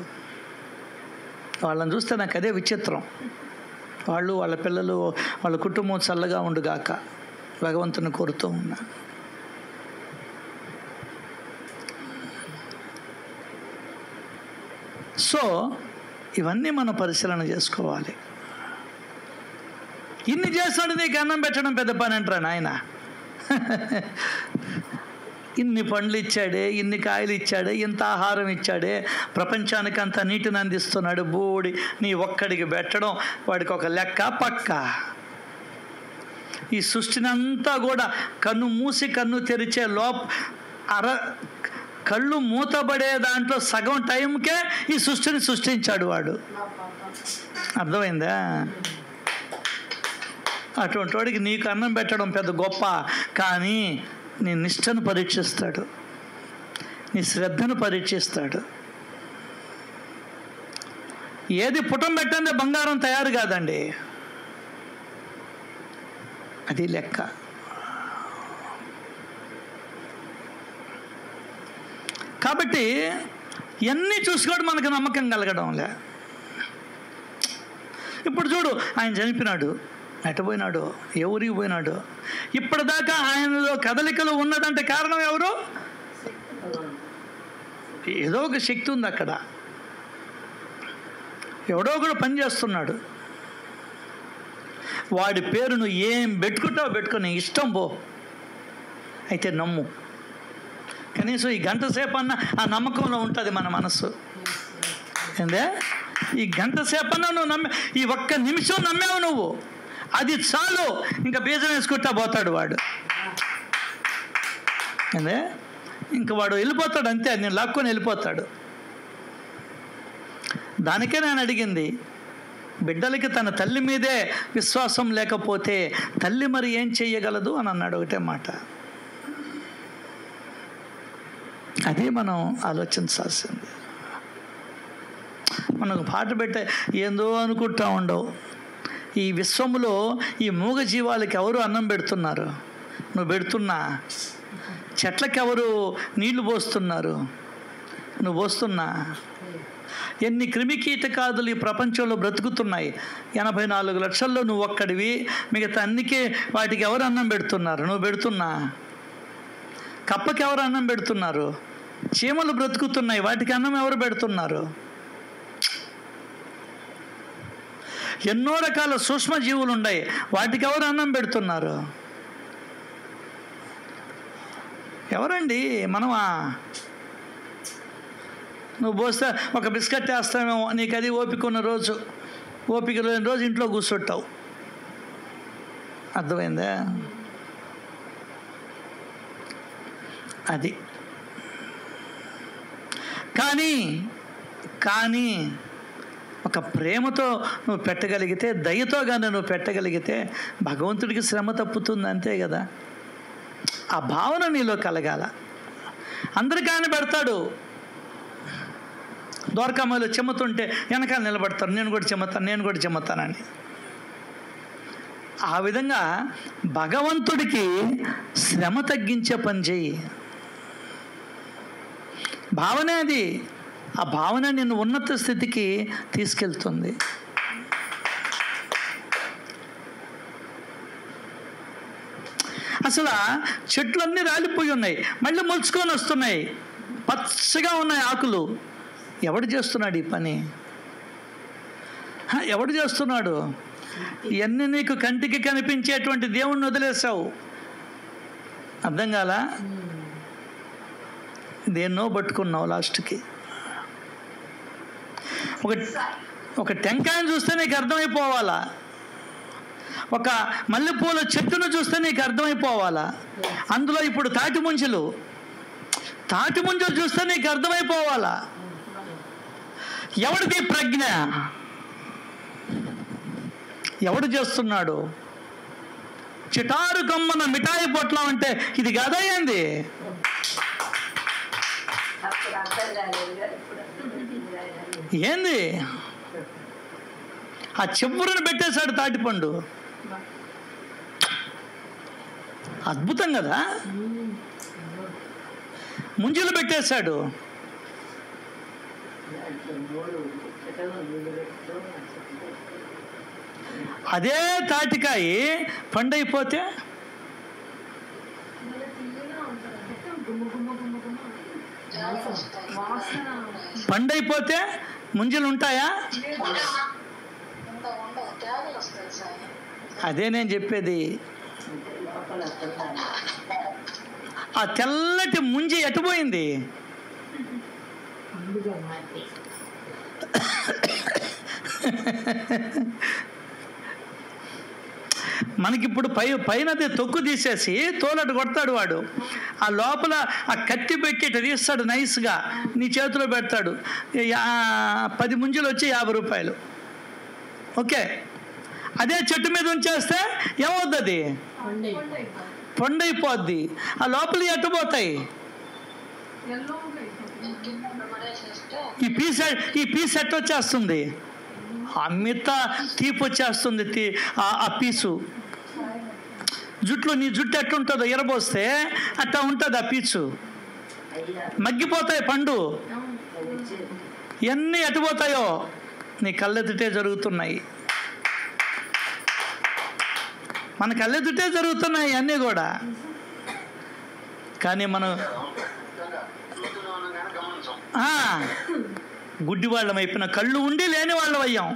[SPEAKER 1] వాళ్ళని చూస్తే నాకు అదే విచిత్రం. వాళ్ళు, వాళ్ళ పిల్లలు, వాళ్ళ కుటుంబం చల్లగా ఉండుగాక భగవంతుని కోరుతూ ఉన్నా. సో ఇవన్నీ మనం పరిశీలన చేసుకోవాలి. ఇన్ని చేస్తాడు, నీకు అన్నం పెట్టడం పెద్ద పని అంటారా నాయన? ఇన్ని పండ్లు ఇచ్చాడే, ఇన్ని కాయలు ఇచ్చాడే, ఇంత ఆహారం ఇచ్చాడే, ప్రపంచానికి అంత నీటిని అందిస్తున్నాడు. బోడి నీ ఒక్కడికి పెట్టడం వాడికి ఒక లెక్క పక్క. ఈ సృష్టిని అంతా కూడా కన్ను మూసి కన్ను తెరిచే కళ్ళు మూతబడే దాంట్లో సగం టైంకే ఈ సృష్టిని సృష్టించాడు వాడు. అర్థమైందా? అటువంటి వాడికి నీకు అన్నం పెట్టడం పెద్ద గొప్ప, కానీ నీ నిష్టను పరీక్షిస్తాడు, నీ శ్రద్ధను పరీక్షిస్తాడు. ఏది పుటం పెట్టండి బంగారం తయారు కాదండి, అది లెక్క. కాబట్టి ఇవన్నీ చూసుకోవడం మనకు నమ్మకం కలగడంలే. ఇప్పుడు చూడు, ఆయన చనిపోయినాడు, ఎట్టపోయినాడు, ఏ ఊరికి పోయినాడు? ఇప్పటిదాకా ఆయనలో కదలికలు ఉన్నదంటే కారణం ఎవరు? ఏదో ఒక శక్తి ఉంది అక్కడ, ఎవడో ఒకడు పని చేస్తున్నాడు. వాడి పేరు నువ్వు ఏం పెట్టుకుంటావు పెట్టుకుని ఇష్టం పో, అయితే నమ్ము. కనీసం ఈ గంట సేపు అన్న ఆ నమ్మకంలో ఉంటుంది మన మనసు. ఏందే? ఈ గంట సేపు అన్నా నువ్వు ఈ ఒక్క నిమిషం నమ్మావు నువ్వు, అది చాలు. ఇంకా బీజం వేసుకుంటా పోతాడు వాడు. ఏందే? ఇంక వాడు వెళ్ళిపోతాడు అంతే, నేను లాక్కొని వెళ్ళిపోతాడు. దానికే నేను అడిగింది, బిడ్డలకి తన తల్లి మీదే విశ్వాసం లేకపోతే తల్లి మరి ఏం చెయ్యగలదు అని అన్నాడు. ఒకటే మాట. అదే మనం ఆలోచించాల్సింది. మనకు పాట పెట్టే ఏందో అనుకుంటా ఉండవు. ఈ విశ్వములో ఈ మూగ జీవాలకి ఎవరు అన్నం పెడుతున్నారు? నువ్వు పెడుతున్నా. చెట్లకి ఎవరు నీళ్లు పోస్తున్నారు? నువ్వు పోస్తున్నా. ఎన్ని క్రిమికీటకాదులు ఈ ప్రపంచంలో బ్రతుకుతున్నాయి. 84 లక్షల్లో నువ్వు ఒక్కడివి. మిగతా అన్నికే వాటికి ఎవరు అన్నం పెడుతున్నారు? నువ్వు పెడుతున్నా. కప్పకి ఎవరు అన్నం పెడుతున్నారు? చీమలు బ్రతుకుతున్నాయి, వాటికి అన్నం ఎవరు పెడుతున్నారు? ఎన్నో రకాల సూక్ష్మజీవులు ఉన్నాయి, వాటికి ఎవరు అన్నం పెడుతున్నారు? ఎవరండి? మనమా? నువ్వు పోస్తే ఒక బిస్కెట్ వేస్తామేమో, నీకు అది ఓపిక ఉన్న రోజు, ఓపిక లేని రోజు ఇంట్లో కూర్చుంటావు. అర్థమైందా? అది. కానీ ఒక ప్రేమతో నువ్వు పెట్టగలిగితే, దయతో కానీ నువ్వు పెట్టగలిగితే భగవంతుడికి శ్రమ తప్పుతుంది. అంతే కదా. ఆ భావన నీలో కలగాల. అందరికీ ఆయన పెడతాడు. ద్వారకామాయిలో చెమ్మతుంటే వెనకాల నిలబడతారు, నేను కూడా చెమ్మతానని. ఆ విధంగా భగవంతుడికి శ్రమ తగ్గించే పని చెయ్యి. భావనే అది. ఆ భావన నిన్ను ఉన్నత స్థితికి తీసుకెళ్తుంది. అసలు చెట్లన్నీ రాలిపోయి ఉన్నాయి, మళ్ళీ మొలుచుకొని వస్తున్నాయి, పచ్చగా ఉన్నాయి ఆకులు. ఎవడు చేస్తున్నాడు ఈ పని? ఎవడు చేస్తున్నాడు? ఇవన్నీ నీకు కంటికి కనిపించేటువంటి దేవుణ్ణి వదిలేసావు. అర్థం కాలా? దేన్నో పట్టుకున్నావు లాస్ట్కి. ఒక టెంకాయను చూస్తే నీకు అర్థమైపోవాలా, ఒక మల్లెపూల చెట్టును చూస్తే నీకు అర్థమైపోవాలా. అందులో ఇప్పుడు తాటి ముంజలు చూస్తే నీకు అర్థమైపోవాలా. ఎవడిది ప్రజ్ఞ? ఎవడు చేస్తున్నాడు? చిటారు కమ్మన మిఠాయి పొట్లం అంటే ఇది గదయ్యింది. ఏంది? ఆ చివరిని పెట్టేశాడు తాటిపండు. అద్భుతం కదా. ముంజలు పెట్టేశాడు. అదే తాటికాయ పండైపోతే ముంజలు ఉంటాయా? అదే నేను చెప్పేది. ఆ తెల్లటి ముంజి ఎటుపోయింది? మనకిప్పుడు పైనది తొక్కు తీసేసి తోలట కొడతాడు వాడు. ఆ లోపల ఆ కత్తి పెట్టి తీస్తాడు నైస్గా, నీ చేతిలో పెడతాడు. 10 ముంజలు వచ్చి 50 రూపాయలు. ఓకే. అదే చెట్టు మీద ఉంచేస్తే ఏమవుతుంది? పండైపోద్ది. ఆ లోపల ఎట్టుపోతాయి. ఈ పీస్ ఎట్టు వచ్చేస్తుంది? అమిత తీపి వచ్చేస్తుంది. ఆ పీసు నీ జుట్టు ఎట్లుంటుందో ఎరబోస్తే అట్లా ఉంటుంది ఆ పీచు. మగ్గిపోతాయి పండు. ఎన్ని ఎటుపోతాయో నీ కళ్ళెదుటే జరుగుతున్నాయి. మన కళ్ళెదుటే జరుగుతున్నాయి అన్నీ కూడా. కానీ మనం గుడ్డి వాళ్ళం అయిపోయిన, కళ్ళు ఉండి లేని వాళ్ళం అయ్యాం.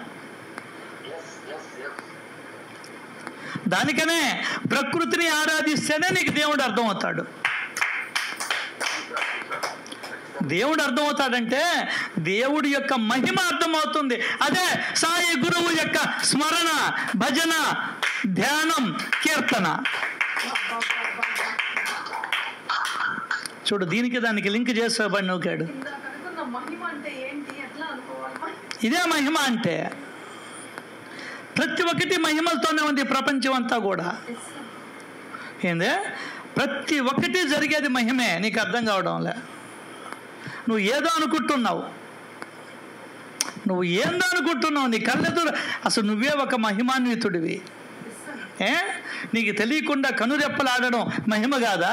[SPEAKER 1] దానికనే ప్రకృతిని ఆరాధిస్తేనే నీకు దేవుడు అర్థమవుతాడు. దేవుడు అర్థమవుతాడంటే దేవుడి యొక్క మహిమ అర్థమవుతుంది. అదే సాయి గురువు యొక్క స్మరణ, భజన, ధ్యానం, కీర్తన. చూడు, దీనికి దానికి లింక్ చేసేవాడిని నూకాడు. ఇదే మహిమ అంటే. ప్రతి ఒక్కటి మహిమలతోనే ఉంది ప్రపంచం అంతా కూడా. ఏందే ప్రతి ఒక్కటి జరిగేది మహిమే. నీకు అర్థం కావడంలే. నువ్వు ఏదో అనుకుంటున్నావు, నువ్వు ఏందో అనుకుంటున్నావు. నీ కళ్ళెదురు అసలు నువ్వే ఒక మహిమాన్వితుడివి. నీకు తెలియకుండా కనురెప్పలాడడం మహిమ కాదా?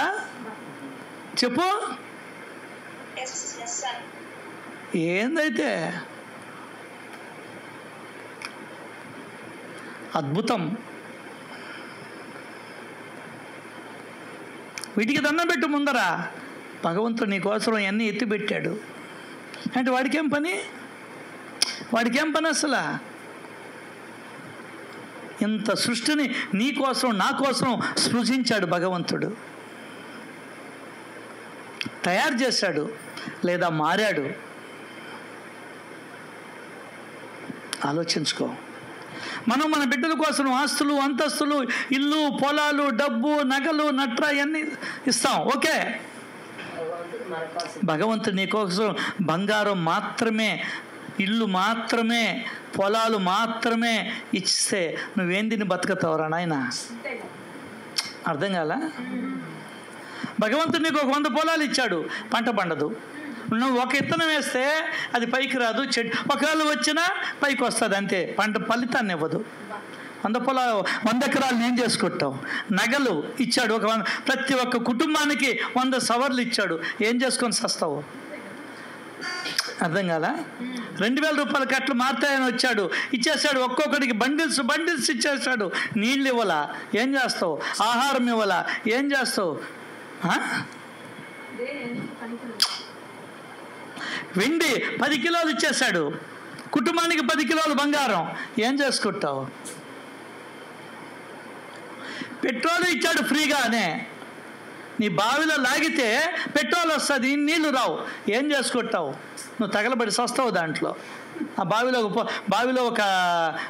[SPEAKER 1] చెప్పు. ఏందైతే అద్భుతం. వీటికి దండం పెట్టు ముందరా. భగవంతుడు నీకోసం అన్నీ ఎత్తిపెట్టాడు అంటే వాడికేం పని? వాడికేం పని అసలు? ఇంత సృష్టిని నీ కోసం నా కోసం సృజించాడు భగవంతుడు. తయారు చేశాడు లేదా మారాడు. ఆలోచించుకో. మనం మన బిడ్డల కోసం ఆస్తులు, అంతస్తులు, ఇల్లు, పొలాలు, డబ్బు, నగలు, నట్ర ఇవన్నీ ఇస్తాం. ఓకే, భగవంతుడు నీ కోసం బంగారం మాత్రమే, ఇల్లు మాత్రమే, పొలాలు మాత్రమే ఇస్తే నువ్వేం తిని బతుకుతావురా నాయన? అర్థం కాలా? భగవంతుడు నీకు 100 పొలాలు ఇచ్చాడు, పంట పండదు. నువ్వు ఒక ఇత్తనం వేస్తే అది పైకి రాదు, చెట్టు ఒకవేళ వచ్చినా పైకి వస్తుంది, అంతే. పంట ఫలితాన్ని ఇవ్వదు. 100 ఎకరాలు ఏం చేసుకుంటావు? నగలు ఇచ్చాడు ప్రతి ఒక్క కుటుంబానికి 100 సవర్లు ఇచ్చాడు, ఏం చేసుకొని సస్తావు? అర్థం కాదా? 2000 రూపాయల కట్లు మారుతాయని వచ్చాడు, ఇచ్చేసాడు. ఒక్కొక్కడికి బండిల్స్ ఇచ్చేసాడు. నీళ్ళు ఇవ్వాలా, ఏం చేస్తావు? ఆహారం ఇవ్వాలా, ఏం చేస్తావు? వెండి 10 కిలోలు ఇచ్చేసాడు, కుటుంబానికి 10 కిలోలు బంగారం, ఏం చేసుకుంటావు? పెట్రోల్ ఇచ్చాడు ఫ్రీగానే. నీ బావిలో లాగితే పెట్రోల్ వస్తుంది, నీళ్లు రావు, ఏం చేసుకుంటావు? నువ్వు తగలబడి సస్తావు దాంట్లో. ఆ బావిలో ఒక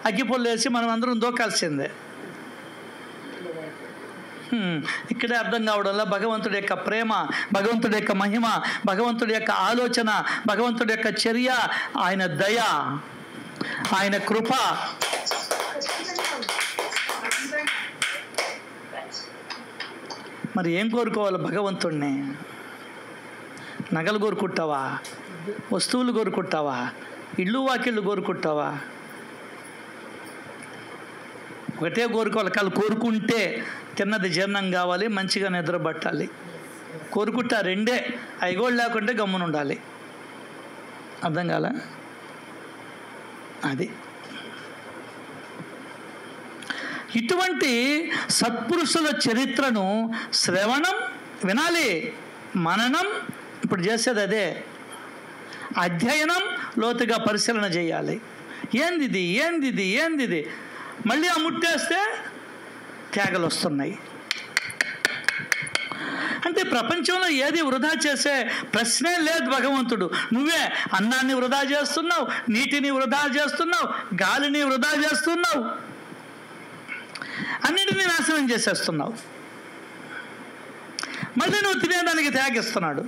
[SPEAKER 1] అగ్గిపుల్లు వేసి మనం అందరం దూకాల్సిందే. ఇక్కడే అర్థం కావడంలో భగవంతుడి యొక్క ప్రేమ, భగవంతుడి యొక్క మహిమ, భగవంతుడి యొక్క ఆలోచన, భగవంతుడి యొక్క చర్య, ఆయన దయ, ఆయన కృప. మరి ఏం కోరుకోవాలి భగవంతుడిని? నగలు కోరుకుంటావా? వస్తువులు కోరుకుంటావా? ఇళ్ళు వాకిళ్ళు కోరుకుంటావా? ఒకటే కోరుకోవాలి. కోరుకుంటే తిన్నది జీర్ణం కావాలి, మంచిగా నిద్రపట్టాలి. కోరుకుంటా రెండే. ఐగోళ్ళు లేకుంటే గమ్మున ఉండాలి. అర్థం కాల? అది ఇటువంటి సత్పురుషుల చరిత్రను శ్రవణం వినాలి, మననం ఇప్పుడు చేసేది అదే, అధ్యయనం లోతుగా పరిశీలన చేయాలి. ఏందిది మళ్ళీ ఆ ముట్టేస్తే త్యాగలు వస్తున్నాయి. అంటే ప్రపంచంలో ఏది వృధా చేసే ప్రశ్నే లేదు భగవంతుడు. నువ్వే అన్నాన్ని వృధా చేస్తున్నావు, నీటిని వృధా చేస్తున్నావు, గాలిని వృధా చేస్తున్నావు, అన్నిటినీ నాశనం చేసేస్తున్నావు. మళ్ళీ నువ్వు తినేదానికి త్యాగిస్తున్నాడు.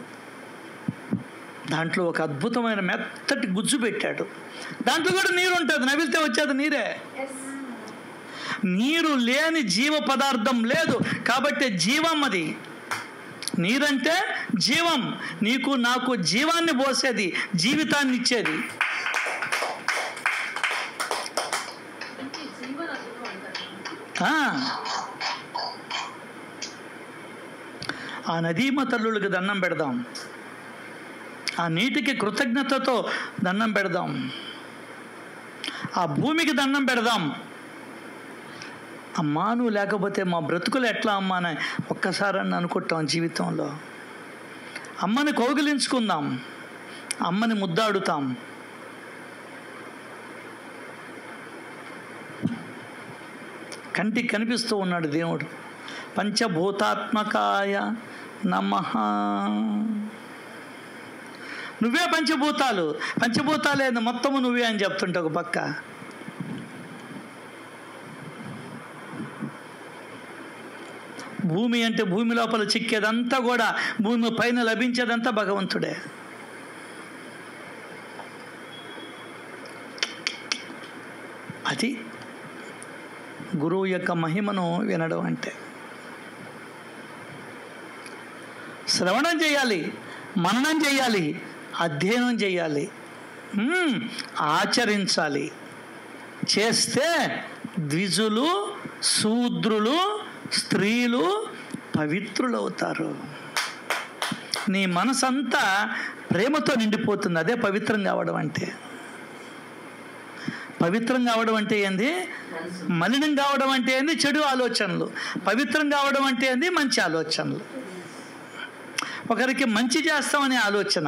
[SPEAKER 1] దాంట్లో ఒక అద్భుతమైన మెత్తటి గుజ్జు పెట్టాడు. దాంట్లో కూడా నీరు ఉంటుంది, నవిలితే వచ్చేది నీరే. నీరు లేని జీవ పదార్థం లేదు, కాబట్టి జీవం అది. నీరంటే జీవం, నీకు నాకు జీవాన్ని పోసేది, జీవితాన్ని ఇచ్చేది. ఆ నదీమ తల్లులకు దండం పెడదాం, ఆ నీటికి కృతజ్ఞతతో దండం పెడదాం, ఆ భూమికి దండం పెడదాం. అమ్మా నువ్వు లేకపోతే మా బ్రతుకులు ఎట్లా అమ్మా అని ఒక్కసారి అని అనుకుంటాం జీవితంలో. అమ్మని కౌగిలించుకుందాం, అమ్మని ముద్దాడుతాం. కంటికి కనిపిస్తూ ఉన్నాడు దేవుడు. పంచభూతాత్మకాయ నమః. నువ్వే పంచభూతాలే మొత్తము నువ్వే అని చెప్తుంటే ఒక పక్క. భూమి అంటే భూమి లోపల చిక్కేదంతా కూడా, భూమి పైన లభించేదంతా భగవంతుడే. అది గురువు యొక్క మహిమను వినడం అంటే. శ్రవణం చేయాలి, మననం చేయాలి, అధ్యయనం చేయాలి, ఆచరించాలి. చేస్తే ద్విజులు, శూద్రులు, స్త్రీలు పవిత్రులవుతారు. నీ మనసంతా ప్రేమతో నిండిపోతుంది. అదే పవిత్రం కావడం అంటే. పవిత్రం కావడం అంటే ఏంది? మలినం కావడం అంటే ఏంది? చెడు ఆలోచనలు. పవిత్రం కావడం అంటే ఏంది? మంచి ఆలోచనలు. ఒకరికి మంచి చేస్తామనే ఆలోచన,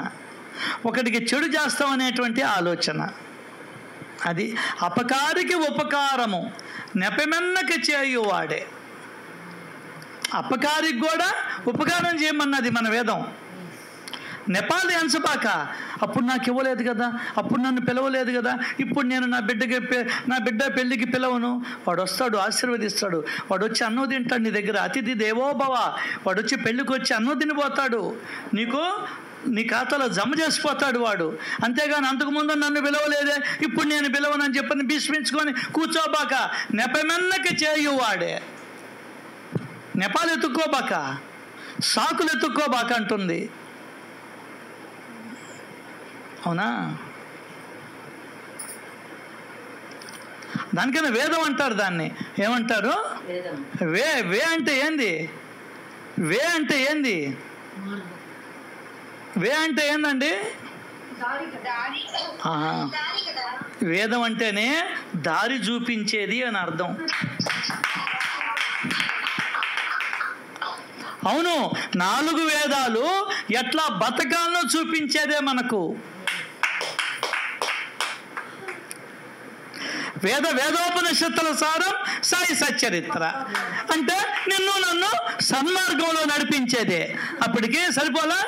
[SPEAKER 1] ఒకరికి చెడు చేస్తామనేటువంటి ఆలోచన. అది అపకారికి ఉపకారము నెపమెన్నక చేయువాడే. అపకారికి కూడా ఉపకారం చేయమన్నది మన వేదం. నెపాలి అంశపాక, అప్పుడు నాకు ఇవ్వలేదు కదా, అప్పుడు నన్ను పిలవలేదు కదా, ఇప్పుడు నేను నా బిడ్డ పెళ్ళికి పిలవను. వాడు వస్తాడు, ఆశీర్వదిస్తాడు. వాడు వచ్చి అన్నం తింటాడు నీ దగ్గర. అతిథి దేవోభవ. వాడు వచ్చి పెళ్ళికి వచ్చి అన్నం తినిపోతాడు, నీకు నీ ఖాతాలో జమ చేసిపోతాడు వాడు. అంతేగాని అంతకుముందు నన్ను పిలవలేదే, ఇప్పుడు నేను పిలవనని చెప్పని భీష్మించుకొని కూర్చోబాక. నెపమెన్నక చేయువాడే. నెపాలు ఎత్తుక్కోబాక, సాకులు ఎత్తుక్కోబాక అంటుంది. అవునా? దానికైనా వేదం అంటారు. దాన్ని ఏమంటారు? వే అంటే ఏంది? వే అంటే ఏంది? వే అంటే ఏందండి? వేదం అంటేనే దారి చూపించేది అని అర్థం. అవును, 4 వేదాలు ఎట్లా బతకాలను చూపించేదే మనకు. వేదోపనిషత్తుల సారం సాయి సచ్చరిత్ర అంటే నిన్ను నన్ను సన్మార్గంలో నడిపించేదే. అప్పటికి సరిపోలా?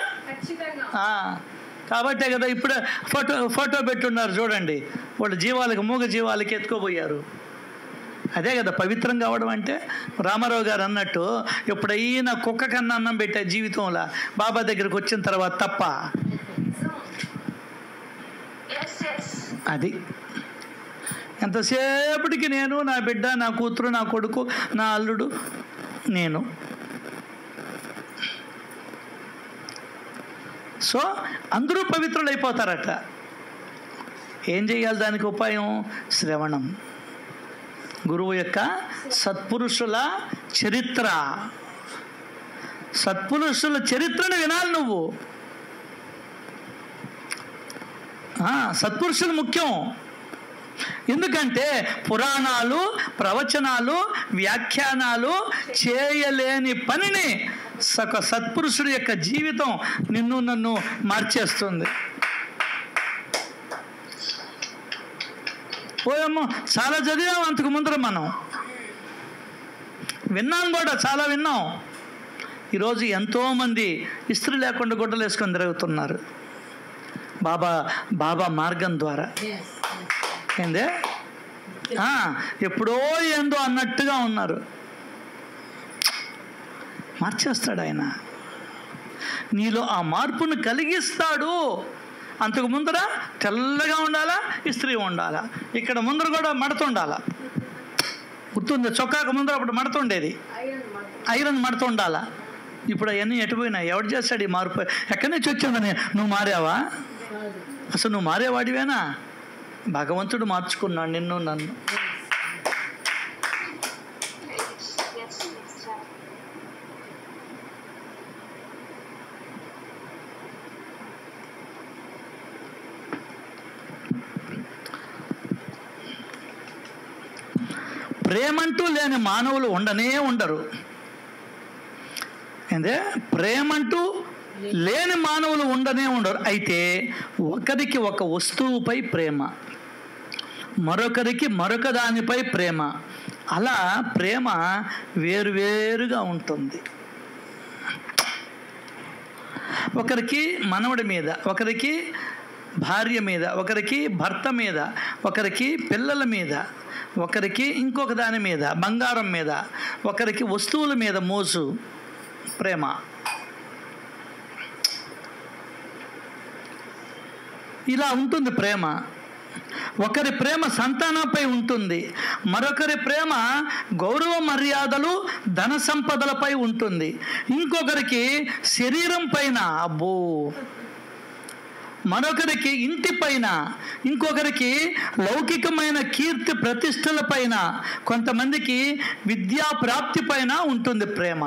[SPEAKER 1] కాబట్టే కదా ఇప్పుడు ఫోటో పెట్టున్నారు చూడండి. వాళ్ళు జీవాలకి, మూగ జీవాలకి ఎత్తుకోబోయారు. అదే కదా పవిత్రం కావడం అంటే. రామారావు గారు అన్నట్టు, ఎప్పుడైనా కుక్క కన్నా అన్నం పెట్టే జీవితంలో బాబా దగ్గరికి వచ్చిన తర్వాత తప్ప. అది ఎంతసేపటికి నేను, నా బిడ్డ, నా కూతురు, నా కొడుకు, నా అల్లుడు, నేను. సో అందరూ పవిత్రులు అయిపోతారట. ఏం చేయాలి? దానికి ఉపాయం శ్రవణం. గురువు యొక్క సత్పురుషుల చరిత్ర, సత్పురుషుల చరిత్రను వినాలి నువ్వు. సత్పురుషులు ముఖ్యం. ఎందుకంటే పురాణాలు, ప్రవచనాలు, వ్యాఖ్యానాలు చేయలేని పనిని సత్పురుషుడి యొక్క జీవితం నిన్ను నన్ను మార్చేస్తుంది. పోయమ్మో, చాలా చదివాం అంతకు ముందర, మనం విన్నాం కూడా, చాలా విన్నాం. ఈరోజు ఎంతోమంది ఇస్త్రీ లేకుండా గుడ్డలు వేసుకొని తిరుగుతున్నారు బాబా మార్గం ద్వారా. ఏందే ఎప్పుడో ఏందో అన్నట్టుగా ఉన్నారు. మార్చేస్తాడు ఆయన. నీలో ఆ మార్పును కలిగిస్తాడు. అంతకు ముందర తెల్లగా ఉండాలా, ఇస్త్రీ ఉండాలా. ఇక్కడ ముందర కూడా మడత ఉండాలా. గుర్తుంది? చొక్కాకు ముందర అప్పుడు మడత ఉండేది, ఐరన్ మడత ఉండాలా. ఇప్పుడు అవన్నీ ఎటుపోయినా. ఎవడు చేస్తాడు ఈ మార్పు? ఎక్కడి నుంచి వచ్చిందని నువ్వు మారావా? అసలు నువ్వు మారేవాడివేనా? భగవంతుడు మార్చుకున్నాడు నిన్ను నన్ను. ప్రేమంటూ లేని మానవులు ఉండరు. ఏందే? ప్రేమంటూ లేని మానవులు ఉండరు. అయితే ఒకరికి ఒక వస్తువుపై ప్రేమ, మరొకరికి మరొక దానిపై ప్రేమ. అలా ప్రేమ వేరువేరుగా ఉంటుంది. ఒకరికి మనవడి మీద, ఒకరికి భార్య మీద, ఒకరికి భర్త మీద, ఒకరికి పిల్లల మీద, ఒకరికి ఇంకొక దాని మీద, బంగారం మీద, ఒకరికి వస్తువుల మీద మోసు ప్రేమ. ఇలా ఉంటుంది ప్రేమ. ఒకరి ప్రేమ సంతానంపై ఉంటుంది, మరొకరి ప్రేమ గౌరవ మర్యాదలు ధన సంపదలపై ఉంటుంది, ఇంకొకరికి శరీరం పైన, అబ్బో, మరొకరికి ఇంటి పైన, ఇంకొకరికి లౌకికమైన కీర్తి ప్రతిష్టల పైన, కొంతమందికి విద్యా ప్రాప్తి పైన ఉంటుంది ప్రేమ.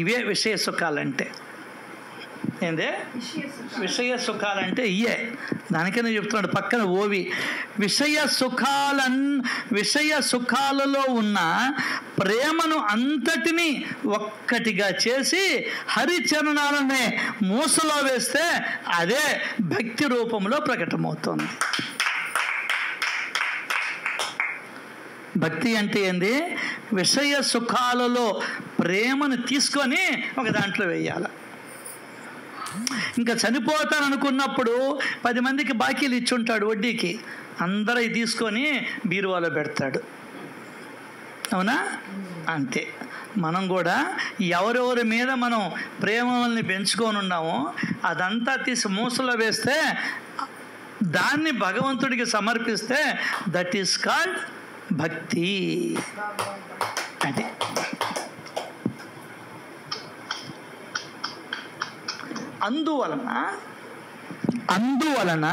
[SPEAKER 1] ఇవే విషయ సుఖాలంటే. ఏందే విషయ సుఖాలంటే ఇయే. దానికనే చెప్తున్నాడు పక్కన ఓవి, విషయ సుఖాలలో ఉన్న ప్రేమను అంతటినీ ఒక్కటిగా చేసి హరిచరణాలనే మూసలో వేస్తే అదే భక్తి రూపంలో ప్రకటమవుతుంది. భక్తి అంటే ఏంది? విషయ సుఖాలలో ప్రేమను తీసుకొని ఒక దాంట్లో వేయాలి. ఇంకా చనిపోతాను అనుకున్నప్పుడు 10 మందికి బాకీలు ఇచ్చుంటాడు వడ్డీకి, అందరూ తీసుకొని బీరువాలో పెడతాడు. అవునా? అంతే మనం కూడా ఎవరెవరి మీద మనం ప్రేమల్ని పెంచుకొని ఉన్నామో అదంతా తీసి మూసలో వేస్తే, దాన్ని భగవంతుడికి సమర్పిస్తే దట్ ఈస్ కాల్డ్ భక్తి. అది అందువలన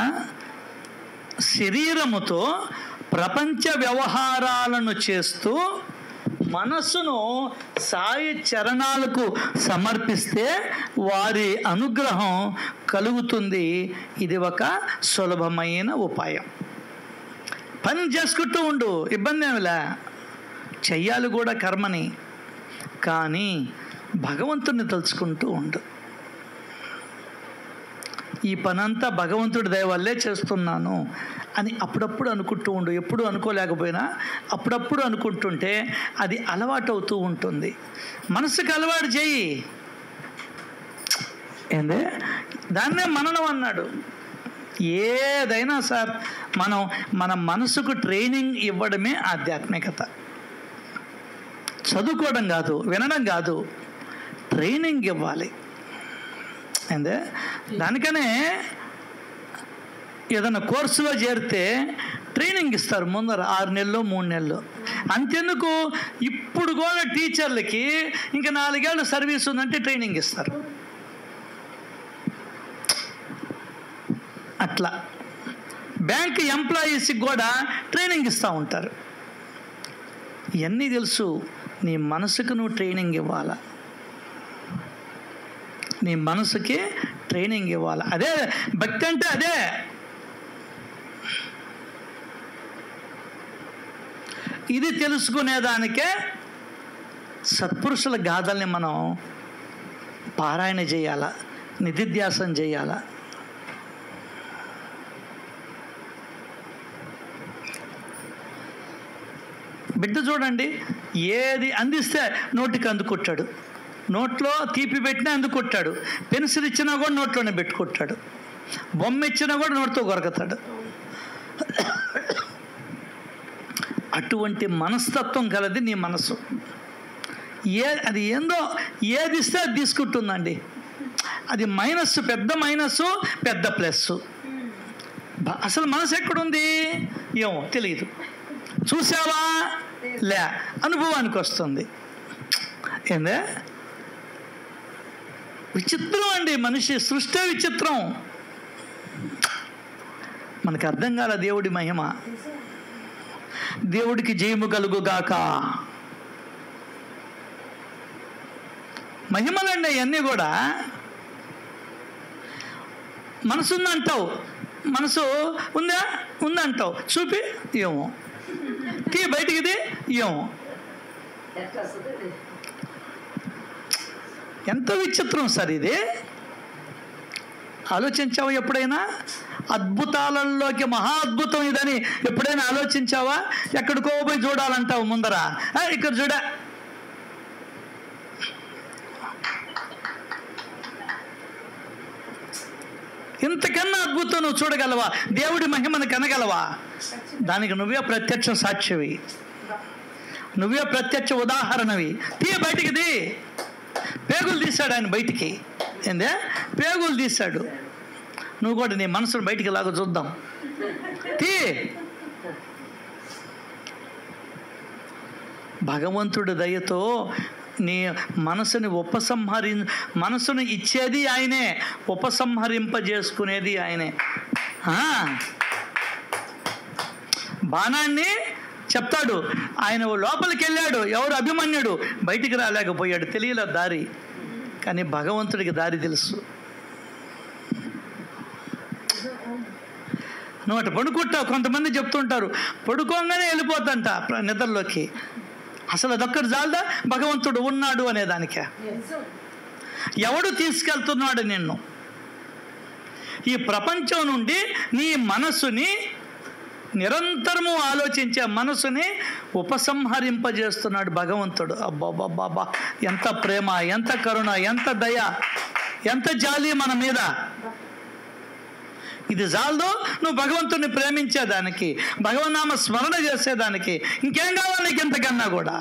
[SPEAKER 1] శరీరముతో ప్రపంచ వ్యవహారాలను చేస్తూ మనస్సును సాయి చరణాలకు సమర్పిస్తే వారి అనుగ్రహం కలుగుతుంది. ఇది ఒక సులభమైన ఉపాయం. పని చేసుకుంటూ ఉండు, ఇబ్బంది ఏమిలే, చెయ్యాలి కూడా కర్మని, కానీ భగవంతుడిని తలుచుకుంటూ ఉండు. ఈ పనంతా భగవంతుడి దయ వల్లే చేస్తున్నాను అని అప్పుడప్పుడు అనుకుంటూ ఉండు. ఎప్పుడు అనుకోలేకపోయినా అప్పుడప్పుడు అనుకుంటుంటే అది అలవాటు అవుతూ ఉంటుంది. మనసుకు అలవాటు చేయి. ఏందే దాన్నే మననం అన్నాడు. ఏదైనా సార్ మన మనసుకు ట్రైనింగ్ ఇవ్వడమే ఆధ్యాత్మికత. చదువుకోవడం కాదు, వినడం కాదు, ట్రైనింగ్ ఇవ్వాలి. ఏందే దానికనే ఏదైనా కోర్సులో చేరితే ట్రైనింగ్ ఇస్తారు ముందర 6 నెలలు 3 నెలలు. అంతెందుకు, ఇప్పుడు కూడా టీచర్లకి ఇంకా 4 ఏళ్ళు సర్వీస్ ఉందంటే ట్రైనింగ్ ఇస్తారు. అట్లా బ్యాంక్ ఎంప్లాయీస్కి కూడా ట్రైనింగ్ ఇస్తూ ఉంటారు. ఇవన్నీ తెలుసు. నీ మనసుకు నువ్వు ట్రైనింగ్ ఇవ్వాలా, నీ మనసుకి ట్రైనింగ్ ఇవ్వాలి. అదే భక్తి అంటే. అదే ఇది తెలుసుకునేదానికే సత్పురుషుల గాథల్ని మనం పారాయణ చేయాలా, నిధిధ్యాసం చేయాలా. బిడ్డ చూడండి, ఏది అందిస్తే నోటికి అందుకుంటాడు, నోట్లో తీపి పెట్టినా అందుకుంటాడు, పెన్సిల్ ఇచ్చినా కూడా నోట్లోనే పెట్టుకుంటాడు, బొమ్మ ఇచ్చినా కూడా నోటితో కొరకతాడు. అటువంటి మనస్తత్వం కలది నీ మనసు. అది ఏందో ఏది ఇస్తే అది తీసుకుంటుందండి. అది మైనస్, పెద్ద మైనస్, పెద్ద ప్లస్. అసలు మనసు ఎక్కడుంది ఏమో తెలియదు. చూసావా లే, అనుభవానికి వస్తుంది. ఏందే విచిత్రం అండి, మనిషి సృష్టి విచిత్రం. మనకు అర్థం కాల దేవుడి మహిమ. దేవుడికి జయము కలుగుగాక. మహిమలండి అవన్నీ కూడా. మనసు ఉందంటావు, మనసు ఉందా ఉందంటావు, చూపి ఏమో, తీ బయటికిది ఏమో. ఎంత విచిత్రం సార్ ఇది. ఆలోచించావా ఎప్పుడైనా? అద్భుతాలలోకి మహా అద్భుతం ఇదని ఎప్పుడైనా ఆలోచించావా? ఎక్కడికో పోయి చూడాలంటావు ముందర, ఇక్కడ చూడ. ఇంతకన్నా అద్భుతం నువ్వు చూడగలవా? దేవుడి మహిమను కనగలవా? దానికి నువ్వే ప్రత్యక్ష సాక్షివి, నువ్వే ప్రత్యక్ష ఉదాహరణవి. తీ బయటికిది. పేగులు తీశాడు ఆయన బయటికి. ఏందే పేగులు తీశాడు. నువ్వు కూడా నీ మనసును బయటికి లాగా చూద్దాం. తీ. భగవంతుడి దయతో నీ మనసుని మనసును ఇచ్చేది ఆయనే, ఉపసంహరింపజేసుకునేది ఆయనే. బాణాన్ని చెప్తాడు, ఆయన లోపలికి వెళ్ళాడు, ఎవరు అభిమన్యుడు బయటికి రాలేకపోయాడు, తెలియలేదు దారి. కానీ భగవంతుడికి దారి తెలుసు. నువ్వు అటు పడుకుంటావు. కొంతమంది చెప్తుంటారు పడుకోగానే వెళ్ళిపోతుంట నిద్రలోకి. అసలు అదొక్కటి చాలదా భగవంతుడు ఉన్నాడు అనేదానికే? ఎవడు తీసుకెళ్తున్నాడు నిన్ను? ఈ ప్రపంచం నుండి నీ మనసుని, నిరంతరము ఆలోచించే మనసుని ఉపసంహరింపజేస్తున్నాడు భగవంతుడు. అబ్బాబ్బాబ్బా, ఎంత ప్రేమ, ఎంత కరుణ, ఎంత దయ, ఎంత జాలి మన మీద. ఇది చాలదు నువ్వు భగవంతుడిని ప్రేమించేదానికి, భగవన్నామ స్మరణ చేసేదానికి. ఇంకేం కావాలి నీకు ఇంతకన్నా కూడా?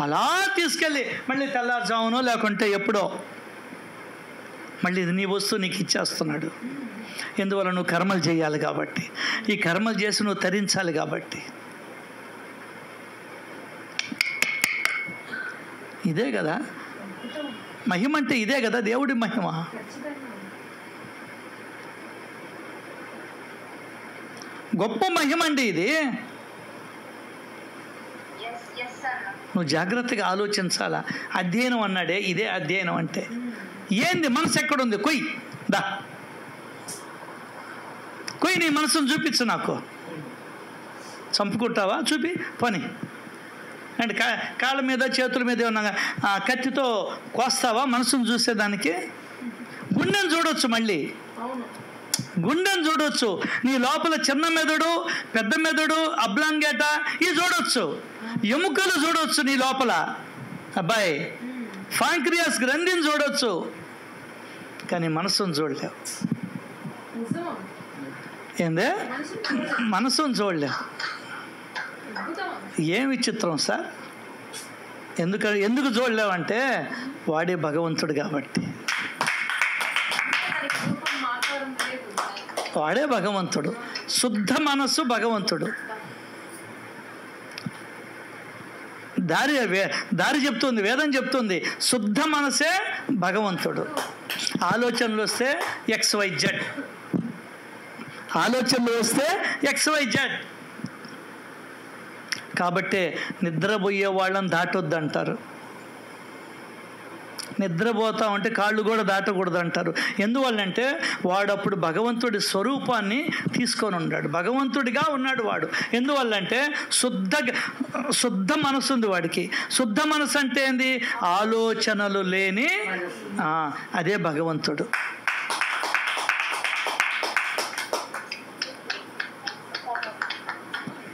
[SPEAKER 1] అలా తీసుకెళ్ళి మళ్ళీ తెల్లారుజామునో లేకుంటే ఎప్పుడో మళ్ళీ నీ వస్తువు నీకు ఇచ్చేస్తున్నాడు. ఎందువల్ల? నువ్వు కర్మలు చేయాలి కాబట్టి. ఈ కర్మలు చేసి నువ్వు తరించాలి కాబట్టి. ఇదే కదా మహిమ అంటే, ఇదే కదా దేవుడి మహిమ. గొప్ప మహిమ అండి ఇది. నువ్వు జాగ్రత్తగా ఆలోచించాలా. అధ్యయనం అన్నాడే, ఇదే అధ్యయనం అంటే. ఏంది? మనసు ఎక్కడుంది? కొయ్యి దా, కొయ్యి నీ మనసును చూపించు నాకు. చంపుకుంటావా? చూపి పని. అండ్ కాళ్ళ మీద చేతుల మీద ఏమన్నా కత్తితో కోస్తావా మనసును చూసేదానికి? గుండెను చూడొచ్చు, మళ్ళీ గుండెను చూడొచ్చు. నీ లోపల చిన్న మెదడు, పెద్ద మెదడు, అబ్లాంగేట ఇవి చూడొచ్చు. ఎముకలు చూడొచ్చు నీ లోపల. అబ్బాయి, పాంక్రియాస్ గ్రంథిని చూడొచ్చు, కానీ మనసును చూడలేవు. ఏందే? మనసును చూడలేవు. ఏం విచిత్రం సార్. ఎందుకు చూడలేవంటే వాడే భగవంతుడు కాబట్టి. వాడే భగవంతుడు. శుద్ధ మనస్సు భగవంతుడు. దారి చెప్తుంది, వేదం చెప్తుంది, శుద్ధ మనసే భగవంతుడు. ఆలోచనలు వస్తే XYZ, ఆలోచనలు వస్తే XYZ. కాబట్టే నిద్రపోయే వాళ్ళని దాటొద్దు అంటారు. నిద్రపోతా ఉంటే కాళ్ళు కూడా దాటకూడదు అంటారు. ఎందువల్లంటే వాడు అప్పుడు భగవంతుడి స్వరూపాన్ని తీసుకొని ఉన్నాడు, భగవంతుడిగా ఉన్నాడు వాడు. ఎందువల్లంటే శుద్ధ మనసు ఉంది వాడికి. శుద్ధ మనసు అంటే ఏంది? ఆలోచనలు లేని, అదే భగవంతుడు.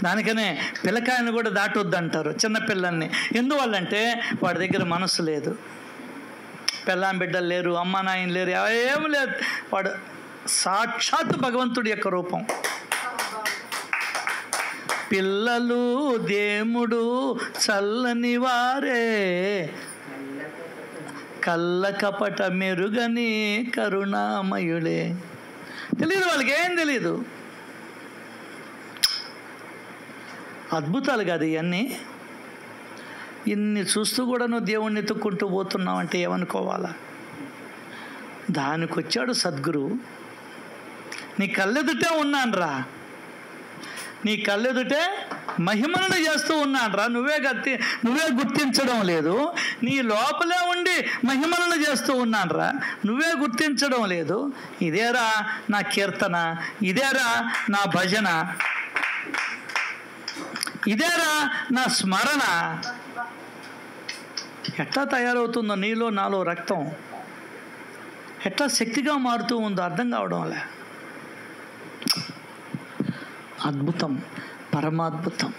[SPEAKER 1] దానికనే పిల్లకాయని కూడా దాటొద్దు అంటారు, చిన్నపిల్లల్ని. ఎందువల్లంటే వాడి దగ్గర మనసు లేదు, పిల్లం బిడ్డలు లేరు, అమ్మ నాయన లేరు, ఏం లేదు. వాడు సాక్షాత్ భగవంతుడి యొక్క రూపం. పిల్లలు దేవుడు చల్లని వారే, కళ్ళ కపట మెరుగని కరుణామయుడే. తెలియదు వాళ్ళకి, ఏం తెలీదు. అద్భుతాలు కాదు ఇవన్నీ. ఇన్ని చూస్తూ కూడా నువ్వు దేవుణ్ణి ఎత్తుక్కుంటూ పోతున్నావు అంటే ఏమనుకోవాలా? దానికి వచ్చాడు సద్గురువు. నీ కళ్ళెదుటే ఉన్నాన్రా, నీ కళ్ళెదుటే మహిమలను చేస్తూ ఉన్నాన్రా. నువ్వే గుర్తించడం లేదు. నీ లోపలే ఉండి మహిమలను చేస్తూ ఉన్నాన్రా, నువ్వే గుర్తించడం లేదు. ఇదేరా నా కీర్తన, ఇదేరా నా భజన, ఇదేరా నా స్మరణ. ఎట్లా తయారవుతుందో నీలో నాలో రక్తం, ఎట్లా శక్తిగా మారుతూ ఉందో అర్థం కావడంలే. అద్భుతం, పరమాద్భుతం.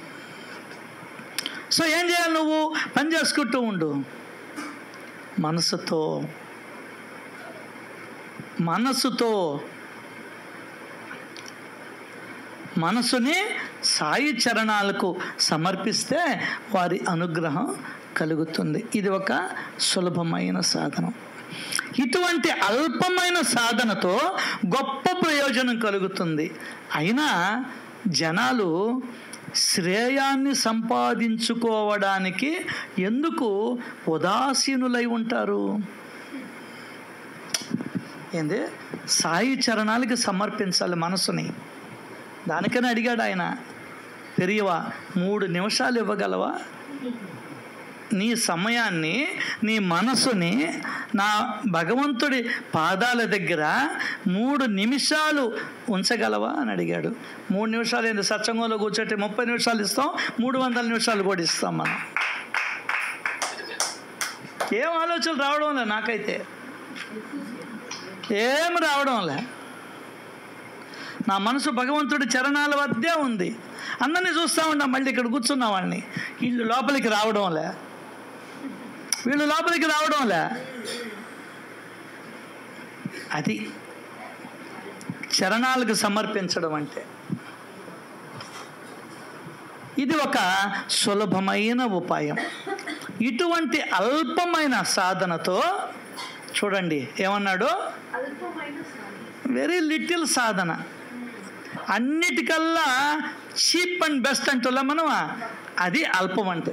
[SPEAKER 1] సో ఏం చేయాలి? నువ్వు పని చేసుకుంటూ ఉండు మనసుతో. మనసుని సాయి చరణాలకు సమర్పిస్తే వారి అనుగ్రహం కలుగుతుంది. ఇది ఒక సులభమైన సాధనం. ఇటువంటి అల్పమైన సాధనతో గొప్ప ప్రయోజనం కలుగుతుంది. అయినా జనాలు శ్రేయాన్ని సంపాదించుకోవడానికి ఎందుకు ఉదాసీనులై ఉంటారు? ఏంది? సాయి చరణాలకి సమర్పించాలి మనసుని. దానికని అడిగాడు ఆయన, పెరియవా 3 నిమిషాలు ఇవ్వగలవా? నీ సమయాన్ని, నీ మనసుని నా భగవంతుడి పాదాల దగ్గర 3 నిమిషాలు ఉంచగలవా అని అడిగాడు. 3 నిమిషాలు ఏంటి? సత్సంగంలో కూర్చోటి 30 నిమిషాలు ఇస్తాం, 300 నిమిషాలు కూడా ఇస్తాం మనం. ఏం ఆలోచనలు రావడం లే, నాకైతే ఏం రావడం లే. నా మనసు భగవంతుడి చరణాల వద్దే ఉంది. అందరినీ చూస్తూ ఉన్నాం, మళ్ళీ ఇక్కడ కూర్చున్న వాళ్ళని వీళ్ళు లోపలికి రావడంలే, వీళ్ళు లోపలికి రావడంలే. అది చరణాలకు సమర్పించడం అంటే. ఇది ఒక సులభమైన ఉపాయం. ఇటువంటి అల్పమైన సాధనతో చూడండి ఏమన్నాడు, వెరీ లిటిల్ సాధన, అన్నిటికల్లా చీప్ అండ్ బెస్ట్ అంటున్నా మనం, అది అల్పం అంటే.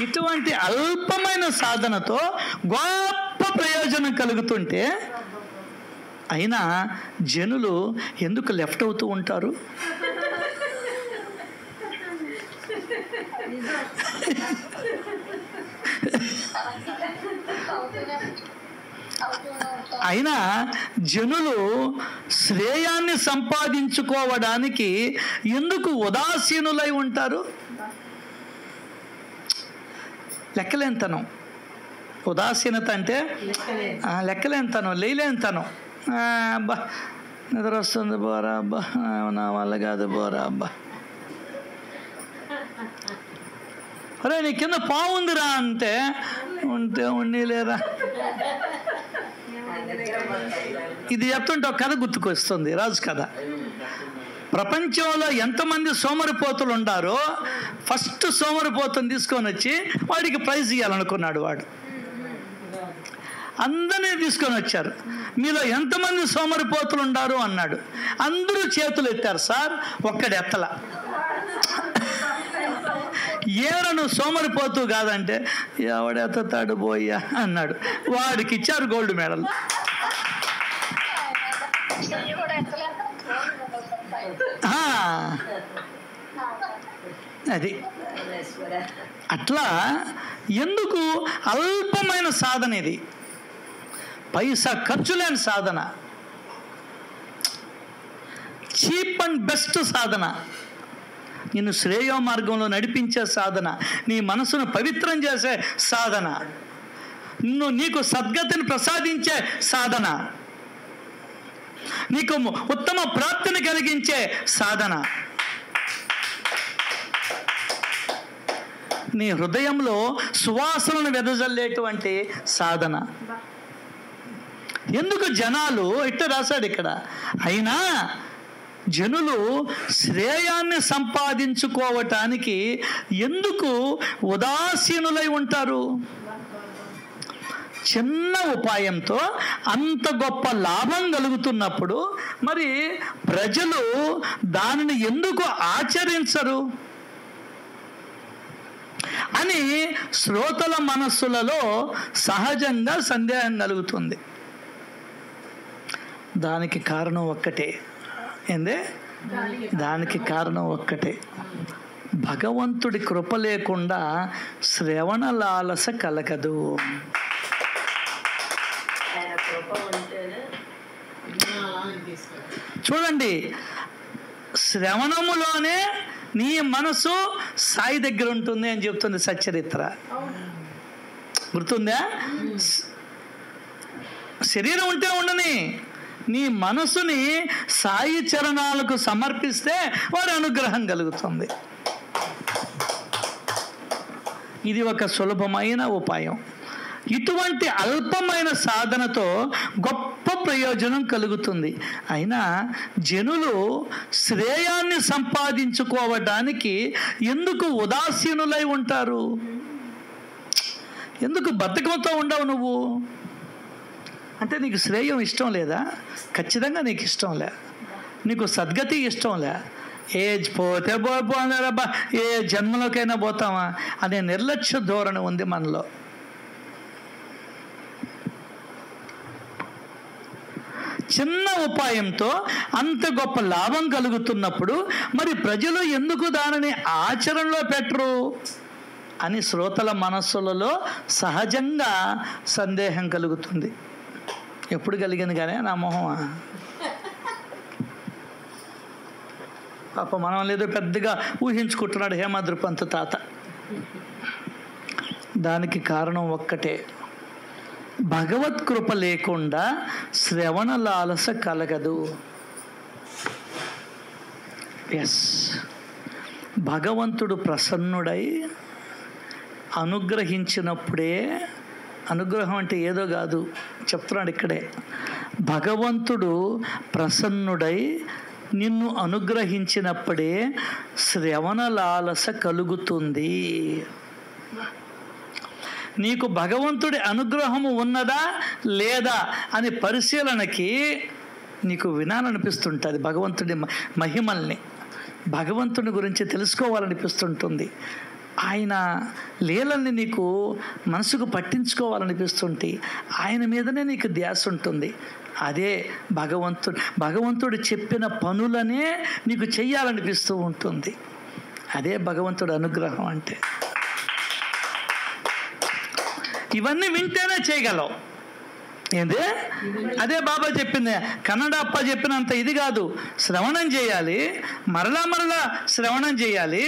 [SPEAKER 1] ఇటువంటి అల్పమైన సాధనతో గొప్ప ప్రయోజనం కలుగుతుంటే అయినా జనులు ఎందుకు లెఫ్ట్ అవుతూ ఉంటారు? అయినా జనులు శ్రేయాన్ని సంపాదించుకోవడానికి ఎందుకు ఉదాసీనులై ఉంటారు? లెక్కలేనితనం. ఉదాసీనత అంటే లెక్కలేనితనం, లేలేనితనం. అబ్బా నిద్ర వస్తుంది, బోరా అబ్బా, నా వల్ల కాదు, బోరా అబ్బా, అరే నీ కింద పావుందిరా అంటే ఉంటే ఉండలేరా. ఇది చెప్తుంటే ఒక కథ గుర్తుకొస్తుంది, రాజు కథ. ప్రపంచంలో ఎంతమంది సోమరిపోతులు ఉండారో ఫస్ట్ సోమరిపోతుని తీసుకొని వచ్చి వాడికి ప్రైజ్ ఇవ్వాలనుకున్నాడు. వాడు అందరినీ తీసుకొని వచ్చారు. మీలో ఎంతమంది సోమరిపోతులు ఉండారు అన్నాడు. అందరూ చేతులు ఎత్తారు. సార్ ఒక్కడు ఎత్తల. ఏరను సోమరిపోతూ కాదంటే ఎవడెత్తాడు పోయ్యా అన్నాడు. వాడికి ఇచ్చారు గోల్డ్ మెడల్. అది అట్లా ఎందుకు అల్పమైన సాధన, ఇది పైసా ఖర్చు లేని సాధన, చీప్ అండ్ బెస్ట్ సాధన, నిన్ను శ్రేయో మార్గంలో నడిపించే సాధన, నీ మనసును పవిత్రం చేసే సాధన, నీకు సద్గతిని ప్రసాదించే సాధన, నీకు ఉత్తమ ప్రాప్తిని కలిగించే సాధన, నీ హృదయంలో సువాసనను వెదజల్లేటువంటి సాధన. ఎందుకు జనాలు ఇట్లా రాశాడు ఇక్కడ, అయినా జనులు శ్రేయాన్ని సంపాదించుకోవటానికి ఎందుకు ఉదాసీనులై ఉంటారు? చిన్న ఉపాయంతో అంత గొప్ప లాభం కలుగుతున్నప్పుడు మరి ప్రజలు దానిని ఎందుకు ఆచరించరు అని శ్రోతల మనస్సులలో సహజంగా సందేహం కలుగుతుంది. దానికి కారణం ఒక్కటే. ఏందే? దానికి కారణం ఒక్కటే, భగవంతుడి కృప లేకుండా శ్రవణ లాలస కలగదు. చూడండి, శ్రవణములోనే నీ మనసు సాయి దగ్గర ఉంటుంది అని చెప్తుంది సచ్చరిత్ర. గుర్తుందా? శరీరం ఉంటే ఉండని, నీ మనసుని సాయి చరణాలకు సమర్పిస్తే వారి అనుగ్రహం కలుగుతుంది. ఇది ఒక సులభమైన ఉపాయం. ఇటువంటి అల్పమైన సాధనతో గొప్ప ప్రయోజనం కలుగుతుంది. అయినా జనులు శ్రేయాన్ని సంపాదించుకోవడానికి ఎందుకు ఉదాసీనులై ఉంటారు? ఎందుకు బద్ధకంతో ఉండవు నువ్వు? అంటే నీకు శ్రేయం ఇష్టం లేదా? ఖచ్చితంగా నీకు ఇష్టం లే. నీకు సద్గతి ఇష్టం లే. పోతే పోలేరబ్బా, ఏ జన్మలోకైనా పోతామా అనే నిర్లక్ష్య ధోరణి ఉంది మనలో. చిన్న ఉపాయంతో అంత గొప్ప లాభం కలుగుతున్నప్పుడు మరి ప్రజలు ఎందుకు దానిని ఆచరణలో పెట్టరు అని శ్రోతల మనస్సులలో సహజంగా సందేహం కలుగుతుంది. ఎప్పుడు కలిగింది కానీ నా మొహం పాప మనం లేదో పెద్దగా ఊహించుకుంటున్నాడు హేమాద్రి పంత్ తాత. దానికి కారణం ఒక్కటే, భగవత్ కృప లేకుండా శ్రవణ లాలస కలగదు. ఎస్, భగవంతుడు ప్రసన్నుడై అనుగ్రహించినప్పుడే, అనుగ్రహం అంటే ఏదో కాదు చెప్తున్నాడు ఇక్కడే, భగవంతుడు ప్రసన్నుడై నిన్ను అనుగ్రహించినప్పుడే శ్రవణ లాలస కలుగుతుంది. నీకు భగవంతుడి అనుగ్రహము ఉన్నదా లేదా అని పరిశీలనకి నీకు వినాలనిపిస్తుంటుంది. భగవంతుడి మహిమల్ని, భగవంతుని గురించి తెలుసుకోవాలనిపిస్తుంటుంది. ఆయన లీలల్ని నీకు మనసుకు పట్టించుకోవాలనిపిస్తుంటే ఆయన మీదనే నీకు ధ్యాస ఉంటుంది. అదే భగవంతుడు చెప్పిన పనులనే నీకు చెయ్యాలనిపిస్తూ ఉంటుంది. అదే భగవంతుడి అనుగ్రహం అంటే. ఇవన్నీ వింటేనే చేయగలవు. ఏంది? అదే బాబా చెప్పింది, కన్నడ అప్ప చెప్పినంత ఇది కాదు. శ్రవణం చేయాలి, మరలా శ్రవణం చేయాలి,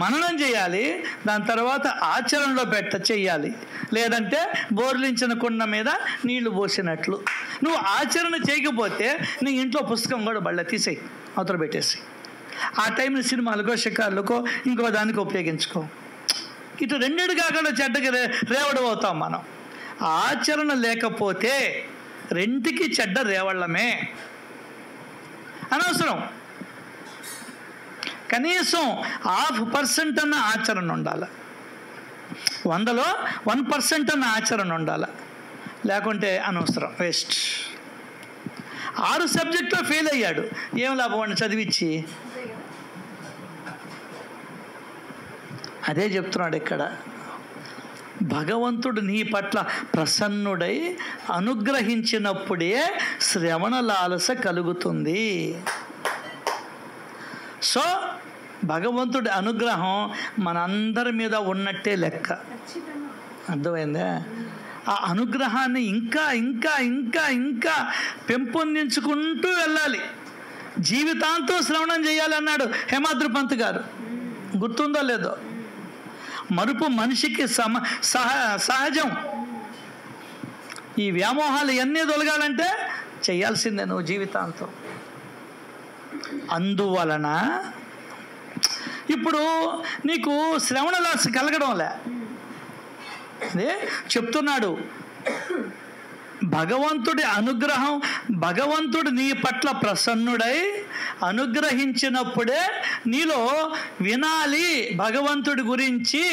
[SPEAKER 1] మననం చేయాలి, దాని తర్వాత ఆచరణలో చెయ్యాలి. లేదంటే బోర్లించిన కుండ మీద నీళ్లు పోసినట్లు. నువ్వు ఆచరణ చేయకపోతే నీ ఇంట్లో పుస్తకం కూడా బళ్ళ తీసేయి, అవతల పెట్టేసి ఆ టైంని సినిమాలకో షికార్లకో ఇంకో దానికి ఉపయోగించుకో. ఇటు రెండేడు కాకుండా చెడ్డకి రేవడు అవుతాం మనం. ఆచరణ లేకపోతే రెంటికి చెడ్డ రేవళ్ళమే. అనవసరం. కనీసం 0.5% అన్న ఆచరణ ఉండాలి. 100లో 1% అన్న ఆచరణ ఉండాలి. లేకుంటే అనవసరం, వేస్ట్. 6 సబ్జెక్టులో ఫెయిల్ అయ్యాడు, ఏం లాభం వాడిని చదివించి? అదే చెప్తున్నాడు ఇక్కడ, భగవంతుడు నీ పట్ల ప్రసన్నుడై అనుగ్రహించినప్పుడే శ్రవణ లాలస కలుగుతుంది. సో భగవంతుడి అనుగ్రహం మనందరి మీద ఉన్నట్టే లెక్క. అర్థమైందా? ఆ అనుగ్రహాన్ని ఇంకా ఇంకా ఇంకా ఇంకా పెంపొందించుకుంటూ వెళ్ళాలి. జీవితాంతం శ్రవణం చేయాలి అన్నాడు హేమాద్రి పంత్ గారు. గుర్తుందో లేదో? మరుపు మనిషికి సహజం. ఈ వ్యామోహాలు ఎన్ని తొలగాలంటే చేయాల్సిందే నువ్వు జీవితాంతం. అందువలన ఇప్పుడు నీకు శ్రవణ లాస కలగడంలే. అదే చెప్తున్నాడు, భగవంతుడి అనుగ్రహం, భగవంతుడు నీ పట్ల ప్రసన్నుడై అనుగ్రహించినప్పుడే నీలో వినాలి భగవంతుడి గురించి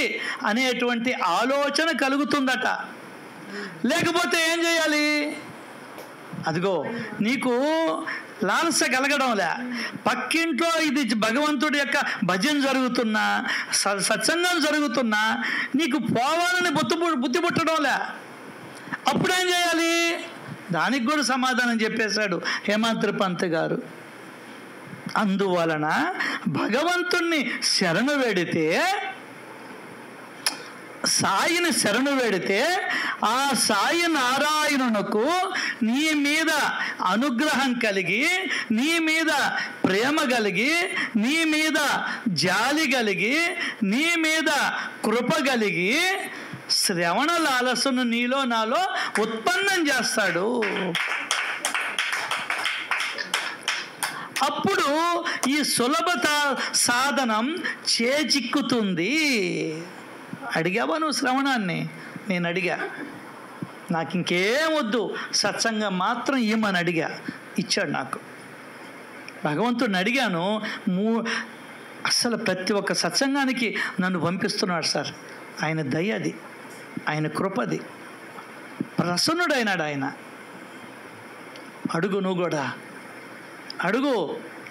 [SPEAKER 1] అనేటువంటి ఆలోచన కలుగుతుందట. లేకపోతే ఏం చేయాలి? అదిగో నీకు లాలస కలగడంలే. పక్కింట్లో ఇది భగవంతుడి యొక్క భజన జరుగుతున్నా, సత్సంగం జరుగుతున్నా నీకు పోవాలని బుద్ధి పుట్టడంలే. అప్పుడేం చేయాలి? దానికి కూడా సమాధానం చెప్పేశాడు హేమాద్రి పంత్ గారు. అందువలన భగవంతుణ్ణి శరణు వేడితే, సాయిని శరణు వేడితే ఆ సాయి నారాయణునకు నీ మీద అనుగ్రహం కలిగి, నీ మీద ప్రేమ కలిగి, నీ మీద జాలి కలిగి, నీ మీద కృప కలిగి శ్రవణ లాలసను నీలో నాలో ఉత్పన్నం చేస్తాడు. అప్పుడు ఈ సులభత సాధనం చేజిక్కుతుంది. అడిగావా నువ్వు శ్రవణాన్ని? నేను అడిగా. నాకు ఇంకేం వద్దు, సత్సంగం మాత్రం ఇమ్మని అడిగా, ఇచ్చాడు నాకు. భగవంతుడిని అడిగాను. అసలు ప్రతి ఒక్క సత్సంగానికి నన్ను పంపిస్తున్నాడు సార్. ఆయన దయ అది. ఆయన కృపది. ప్రసన్నుడైనాడు ఆయన. అడుగు, నువ్వు కూడా అడుగు.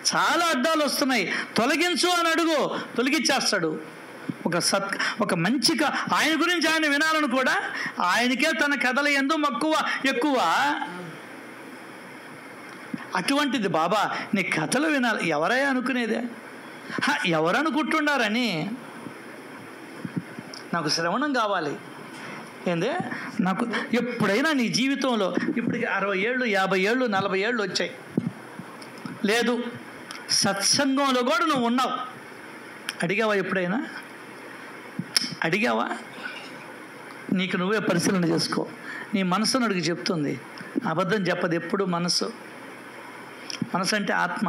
[SPEAKER 1] చాలా అడ్డాలు వస్తున్నాయి, తొలగించు అని అడుగు, తొలగించేస్తాడు. ఒక మంచిగా ఆయన గురించి ఆయన వినాలని కూడా ఆయనకే తన కథల యందు మక్కువ ఎక్కువ. అటువంటిది బాబా నీ కథలు వినాలి. ఎవరై అనుకునేదే? ఎవరు అనుకుంటున్నారని. నాకు శ్రవణం కావాలి. ఏందే నాకు ఎప్పుడైనా నీ జీవితంలో ఇప్పటికి 60 ఏళ్ళు 50 ఏళ్ళు 40 ఏళ్ళు వచ్చాయి, లేదు సత్సంగంలో కూడా నువ్వు ఉన్నావు. అడిగావా? ఎప్పుడైనా అడిగావా? నీకు నువ్వే పరిశీలన చేసుకో. నీ మనసును అడిగి చెప్తుంది, అబద్ధం చెప్పదు ఎప్పుడు. మనసు అంటే ఆత్మ,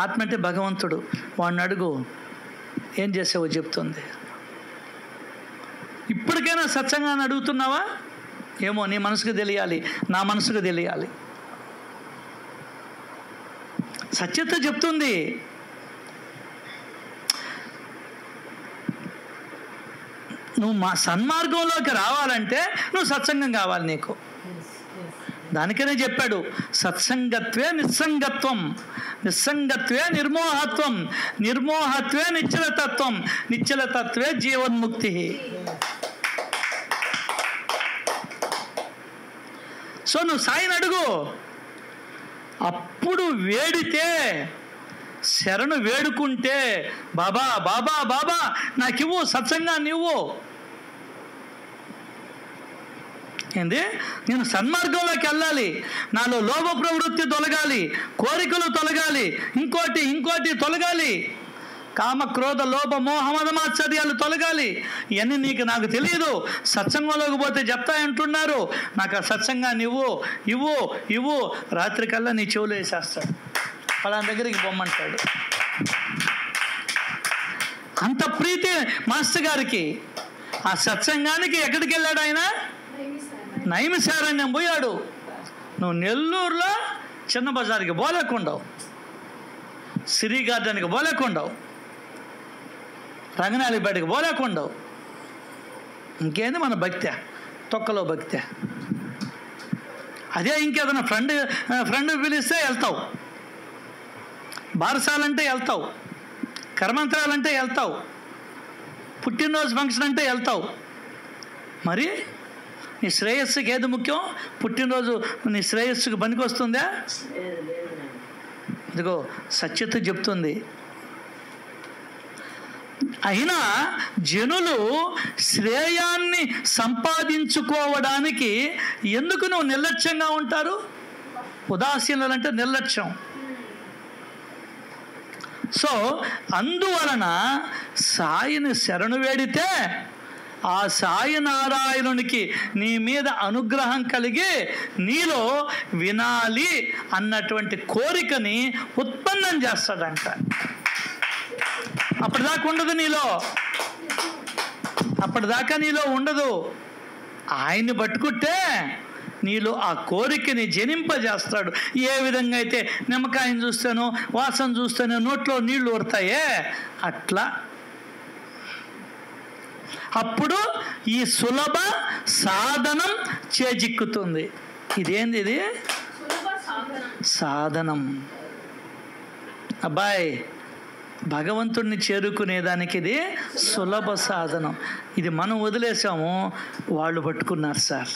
[SPEAKER 1] ఆత్మ అంటే భగవంతుడు. వాడిని అడుగు, ఏం చేసావో చెప్తుంది. ఇప్పటికైనా సత్సంగాన్ని అడుగుతున్నావా? ఏమో నీ మనసుకు తెలియాలి, నా మనసుకు తెలియాలి. సత్యత చెప్తుంది. నువ్వు మా సన్మార్గంలోకి రావాలంటే నువ్వు సత్సంగం కావాలి నీకు. దానికనే చెప్పాడు, సత్సంగత్వే నిస్సంగత్వం, నిస్సంగత్వే నిర్మోహత్వం, నిర్మోహత్వే నిశ్చలతత్వం, నిశ్చలతత్వే జీవన్ముక్తి. సో నువ్వు సాయిని అడుగు. అప్పుడు వేడితే, శరణు వేడుకుంటే, బాబా బాబా బాబా నాకివ్వు, సత్సంగాన్ని ఇవ్వు. ఏంది? నేను సన్మార్గంలోకి వెళ్ళాలి, నాలో లోభ ప్రవృత్తి తొలగాలి, కోరికలు తొలగాలి, ఇంకోటి తొలగాలి, కామ క్రోధ లోభ మోహ మదమాశ్చర్యాలు తొలగాలి. ఇవన్నీ నాకు తెలియదు. సత్సంగంలోకి పోతే చెప్తాయంటున్నారు. నాకు ఆ సత్సంగాన్ని ఇవ్వు. రాత్రికల్లా నీ చెవులు వేసేస్తాడు, పలానా దగ్గరికి పొమ్మంటాడు. అంత ప్రీతి మాస్టర్ గారికి. ఆ సత్సంగానికి ఎక్కడికి వెళ్ళాడు ఆయన? నైమిసారణ్యం పోయాడు. నువ్వు నెల్లూరులో చిన్న బజార్కి పోలేకుండావు, సిరి గార్డెన్కి పోలేకుండావు, రంగనాలిపేటకి పోలేకుండావు. ఇంకేంది మన భక్తి? తొక్కలో భక్తి. అదే ఇంకేదైనా ఫ్రెండ్ పిలిస్తే వెళ్తావు, బారసాలంటే వెళ్తావు, కర్మంత్రాలంటే వెళ్తావు, పుట్టినరోజు ఫంక్షన్ అంటే వెళ్తావు. మరి నీ శ్రేయస్సుకి ఏది ముఖ్యం? పుట్టినరోజు నీ శ్రేయస్సుకు పనికొస్తుందా? ఇదిగో సత్యత చెప్తుంది. అయినా జనులు శ్రేయాన్ని సంపాదించుకోవడానికి ఎందుకు నువ్వు నిర్లక్ష్యంగా ఉంటారు? ఉదాసీనులు అంటే నిర్లక్ష్యం. సో అందువలన సాయిని శరణు వేడితే ఆ సాయి నారాయణునికి నీ మీద అనుగ్రహం కలిగి నీలో వినాలి అన్నటువంటి కోరికని ఉత్పన్నం చేస్తాడంట. అప్పటిదాకా నీలో ఉండదు. ఆయన్ని పట్టుకుంటే నీలో ఆ కోరికని జనింపజేస్తాడు. ఏ విధంగా అయితే నిమ్మకాయని చూస్తేనో వాసన చూస్తేనో నోట్లో నీళ్లు ఊరుతాయే, అట్లా అప్పుడు ఈ సులభ సాధనం చేజిక్కుతుంది. ఇదేంది? ఇది సాధనం. అబ్బాయి, భగవంతుడిని చేరుకునేదానికి ఇది సులభ సాధనం. ఇది మనం వదిలేసాము, వాళ్ళు పట్టుకున్నారు సార్.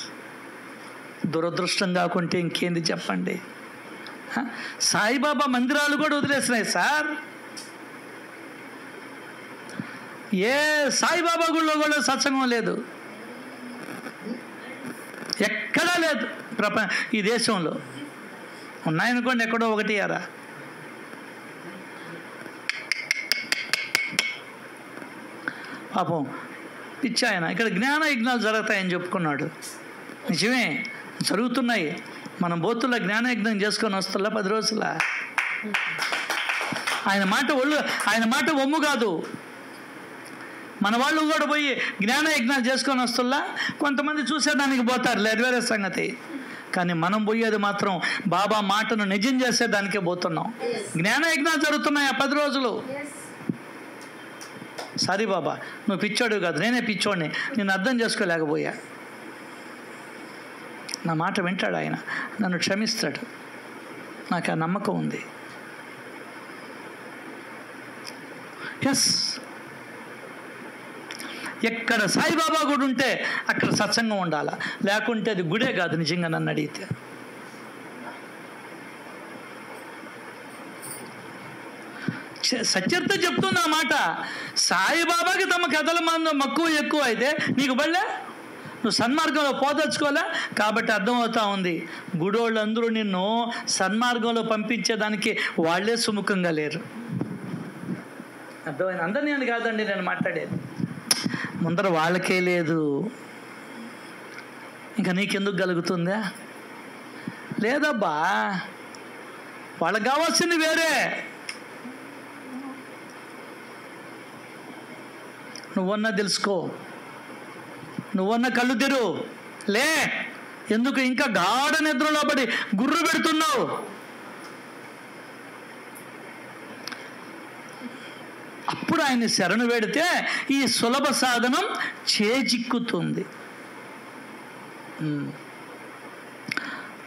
[SPEAKER 1] దురదృష్టం కాకుంటే ఇంకేంది చెప్పండి? సాయిబాబా మందిరాలు కూడా వదిలేసినాయి సార్. ఏ సాయిబాబా గుళ్ళో కూడా సత్సంగం లేదు, ఎక్కడా లేదు. ఈ దేశంలో ఉన్నాయనుకోండి, ఎక్కడో ఒకటి అరా. పాపం పిచ్చాయన ఇక్కడ జ్ఞాన యజ్ఞాలు జరుగుతాయని చెప్పుకున్నాడు. నిజమే, జరుగుతున్నాయి. మనం బోతుల్లో జ్ఞాన యజ్ఞం చేసుకొని వస్తున్నా 10 రోజుల. ఆయన మాట ఒమ్ము కాదు. మన వాళ్ళు కూడా పోయి జ్ఞాన యజ్ఞాలు చేసుకొని వస్తున్నా. కొంతమంది చూసేదానికి పోతారు, లేదు, వేరే సంగతి. కానీ మనం పోయేది మాత్రం బాబా మాటను నిజం చేసేదానికే పోతున్నాం. జ్ఞాన యజ్ఞాలు జరుగుతున్నాయి ఆ 10 రోజులు. సారీ బాబా, నువ్వు పిచ్చోడు కాదు, నేనే పిచ్చోడిని, నేను అర్థం చేసుకోలేకపోయా. నా మాట వింటాడు ఆయన, నన్ను క్షమిస్తాడు, నాకు ఆ నమ్మకం ఉంది. ఎస్, ఎక్కడ సాయిబాబా గుడి ఉంటే అక్కడ సత్సంగం ఉండాలి, లేకుంటే అది గుడే కాదు నిజంగా నన్ను అడిగితే. సత్యత చెప్తున్నా మాట. సాయిబాబాకి తమ కథల మందు మక్కువ ఎక్కువ అయితే నీకు బళ్ళే, నువ్వు సన్మార్గంలో పోదలుచుకోలే కాబట్టి అర్థమవుతా ఉంది. గుడోళ్ళందరూ నిన్ను సన్మార్గంలో పంపించేదానికి వాళ్ళే సుముఖంగా లేరు. అర్థమైంది? అందరినీ అని కాదండి నేను మాట్లాడేది, ముందర వాళ్ళకే లేదు, ఇంకా నీకెందుకు కలుగుతుందా? లేదబ్బా, వాళ్ళకి కావాల్సింది వేరే. నువ్వన్నా తెలుసుకో, నువ్వన్నా కళ్ళు తెరు. లే, ఎందుకు ఇంకా గాఢ నిద్రలో పడి గుర్రు పెడుతున్నావు? అప్పుడు ఆయన్ని శరణు పెడితే ఈ సులభ సాధనం చేజిక్కుతుంది.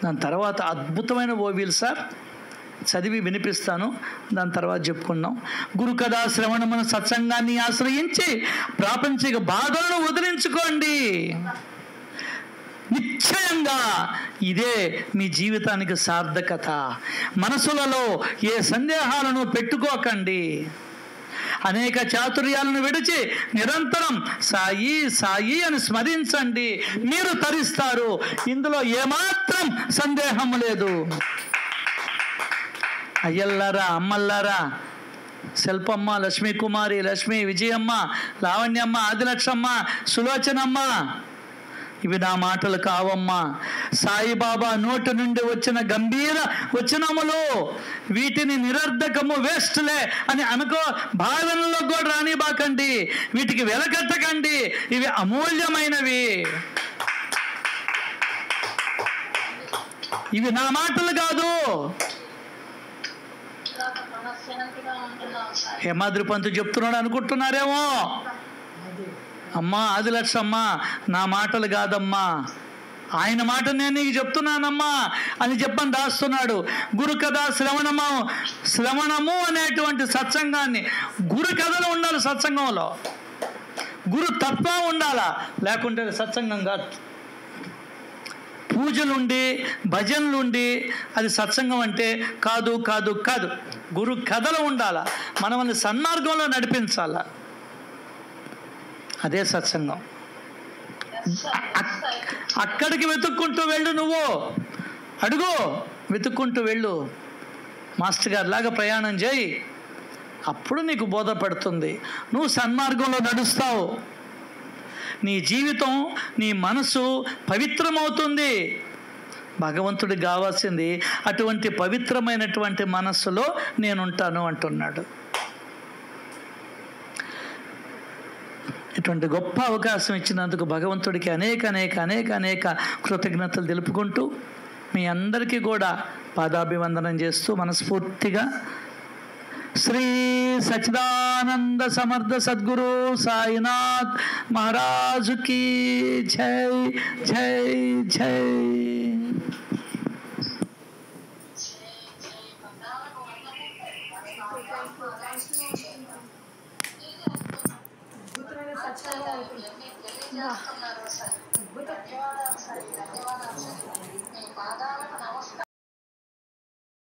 [SPEAKER 1] దాని తర్వాత అద్భుతమైన ఓవీలు సార్ చదివి వినిపిస్తాను, దాని తర్వాత చెప్పుకున్నాం. గురు కథా శ్రవణమున సత్సంగాన్ని ఆశ్రయించి ప్రాపంచిక బాధలను వదిలించుకోండి. నిశ్చయంగా ఇదే మీ జీవితానికి సార్థకత. మనసులలో ఏ సందేహాలను పెట్టుకోకండి. అనేక చాతుర్యాలను విడిచి నిరంతరం సాయి సాయి అని స్మరించండి, మీరు తరిస్తారు. ఇందులో ఏమాత్రం సందేహం లేదు. అయ్యల్లారా, అమ్మల్లారా, శిల్పమ్మ, లక్ష్మీ కుమారి, లక్ష్మి, విజయమ్మ, లావణ్యమ్మ, ఆదిలక్ష్మమ్మ, సులోచనమ్మ, ఇవి నా మాటలు కావమ్మా. సాయిబాబా నోటి నుండి వచ్చిన గంభీర వచనములు, వీటిని నిరర్ధకము, వేస్ట్లే అని అనుకో భావనలో కూడా రానిబాకండి, వీటికి వెలకట్టకండి. ఇవి అమూల్యమైనవి. ఇవి నా మాటలు కాదు. హేమాద్రి పంతు చెప్తున్నాడు అనుకుంటున్నారేమో. అమ్మా ఆదిలక్ష్మమ్మ, నా మాటలు కాదమ్మా, ఆయన మాట నేను నీకు చెప్తున్నానమ్మా అని చెప్పని రాస్తున్నాడు. గురు కథ శ్రవణము అనేటువంటి సత్సంగాన్ని, గురు కథలు ఉండాలి సత్సంగంలో, గురు తత్వం ఉండాలా, లేకుంటే సత్సంగం కాదు. పూజలుండి భజనలుండి అది సత్సంగం అంటే కాదు కాదు కాదు. గురు కథలు ఉండాలా, మనల్ని సన్మార్గంలో నడిపించాలా, అదే సత్సంగం. అక్కడికి వెతుక్కుంటూ వెళ్ళు, నువ్వు అడుగు, వెతుక్కుంటూ వెళ్ళు, మాస్టర్ గారి లాగా ప్రయాణం చేయి. అప్పుడు నీకు బోధపడుతుంది, నువ్వు సన్మార్గంలో నడుస్తావు, నీ జీవితం నీ మనసు పవిత్రమవుతుంది. భగవంతుడికి కావాల్సింది అటువంటి పవిత్రమైనటువంటి మనస్సులో నేనుంటాను అంటున్నాడు. ఇటువంటి గొప్ప అవకాశం ఇచ్చినందుకు భగవంతుడికి అనేక అనేక అనేక అనేక కృతజ్ఞతలు తెలుపుకుంటూ మీ అందరికీ కూడా పాదాభివందనం చేస్తూ మనస్ఫూర్తిగా శ్రీ సచ్చిదానంద సమర్థ సద్గురు సాయినాథ్ మహారాజుకి జై జై జై.
[SPEAKER 2] ధన్యవాదాలు సార్, ధన్యవాదాలు సార్, ధన్యవాదాలు సార్. మీ పాదాలకు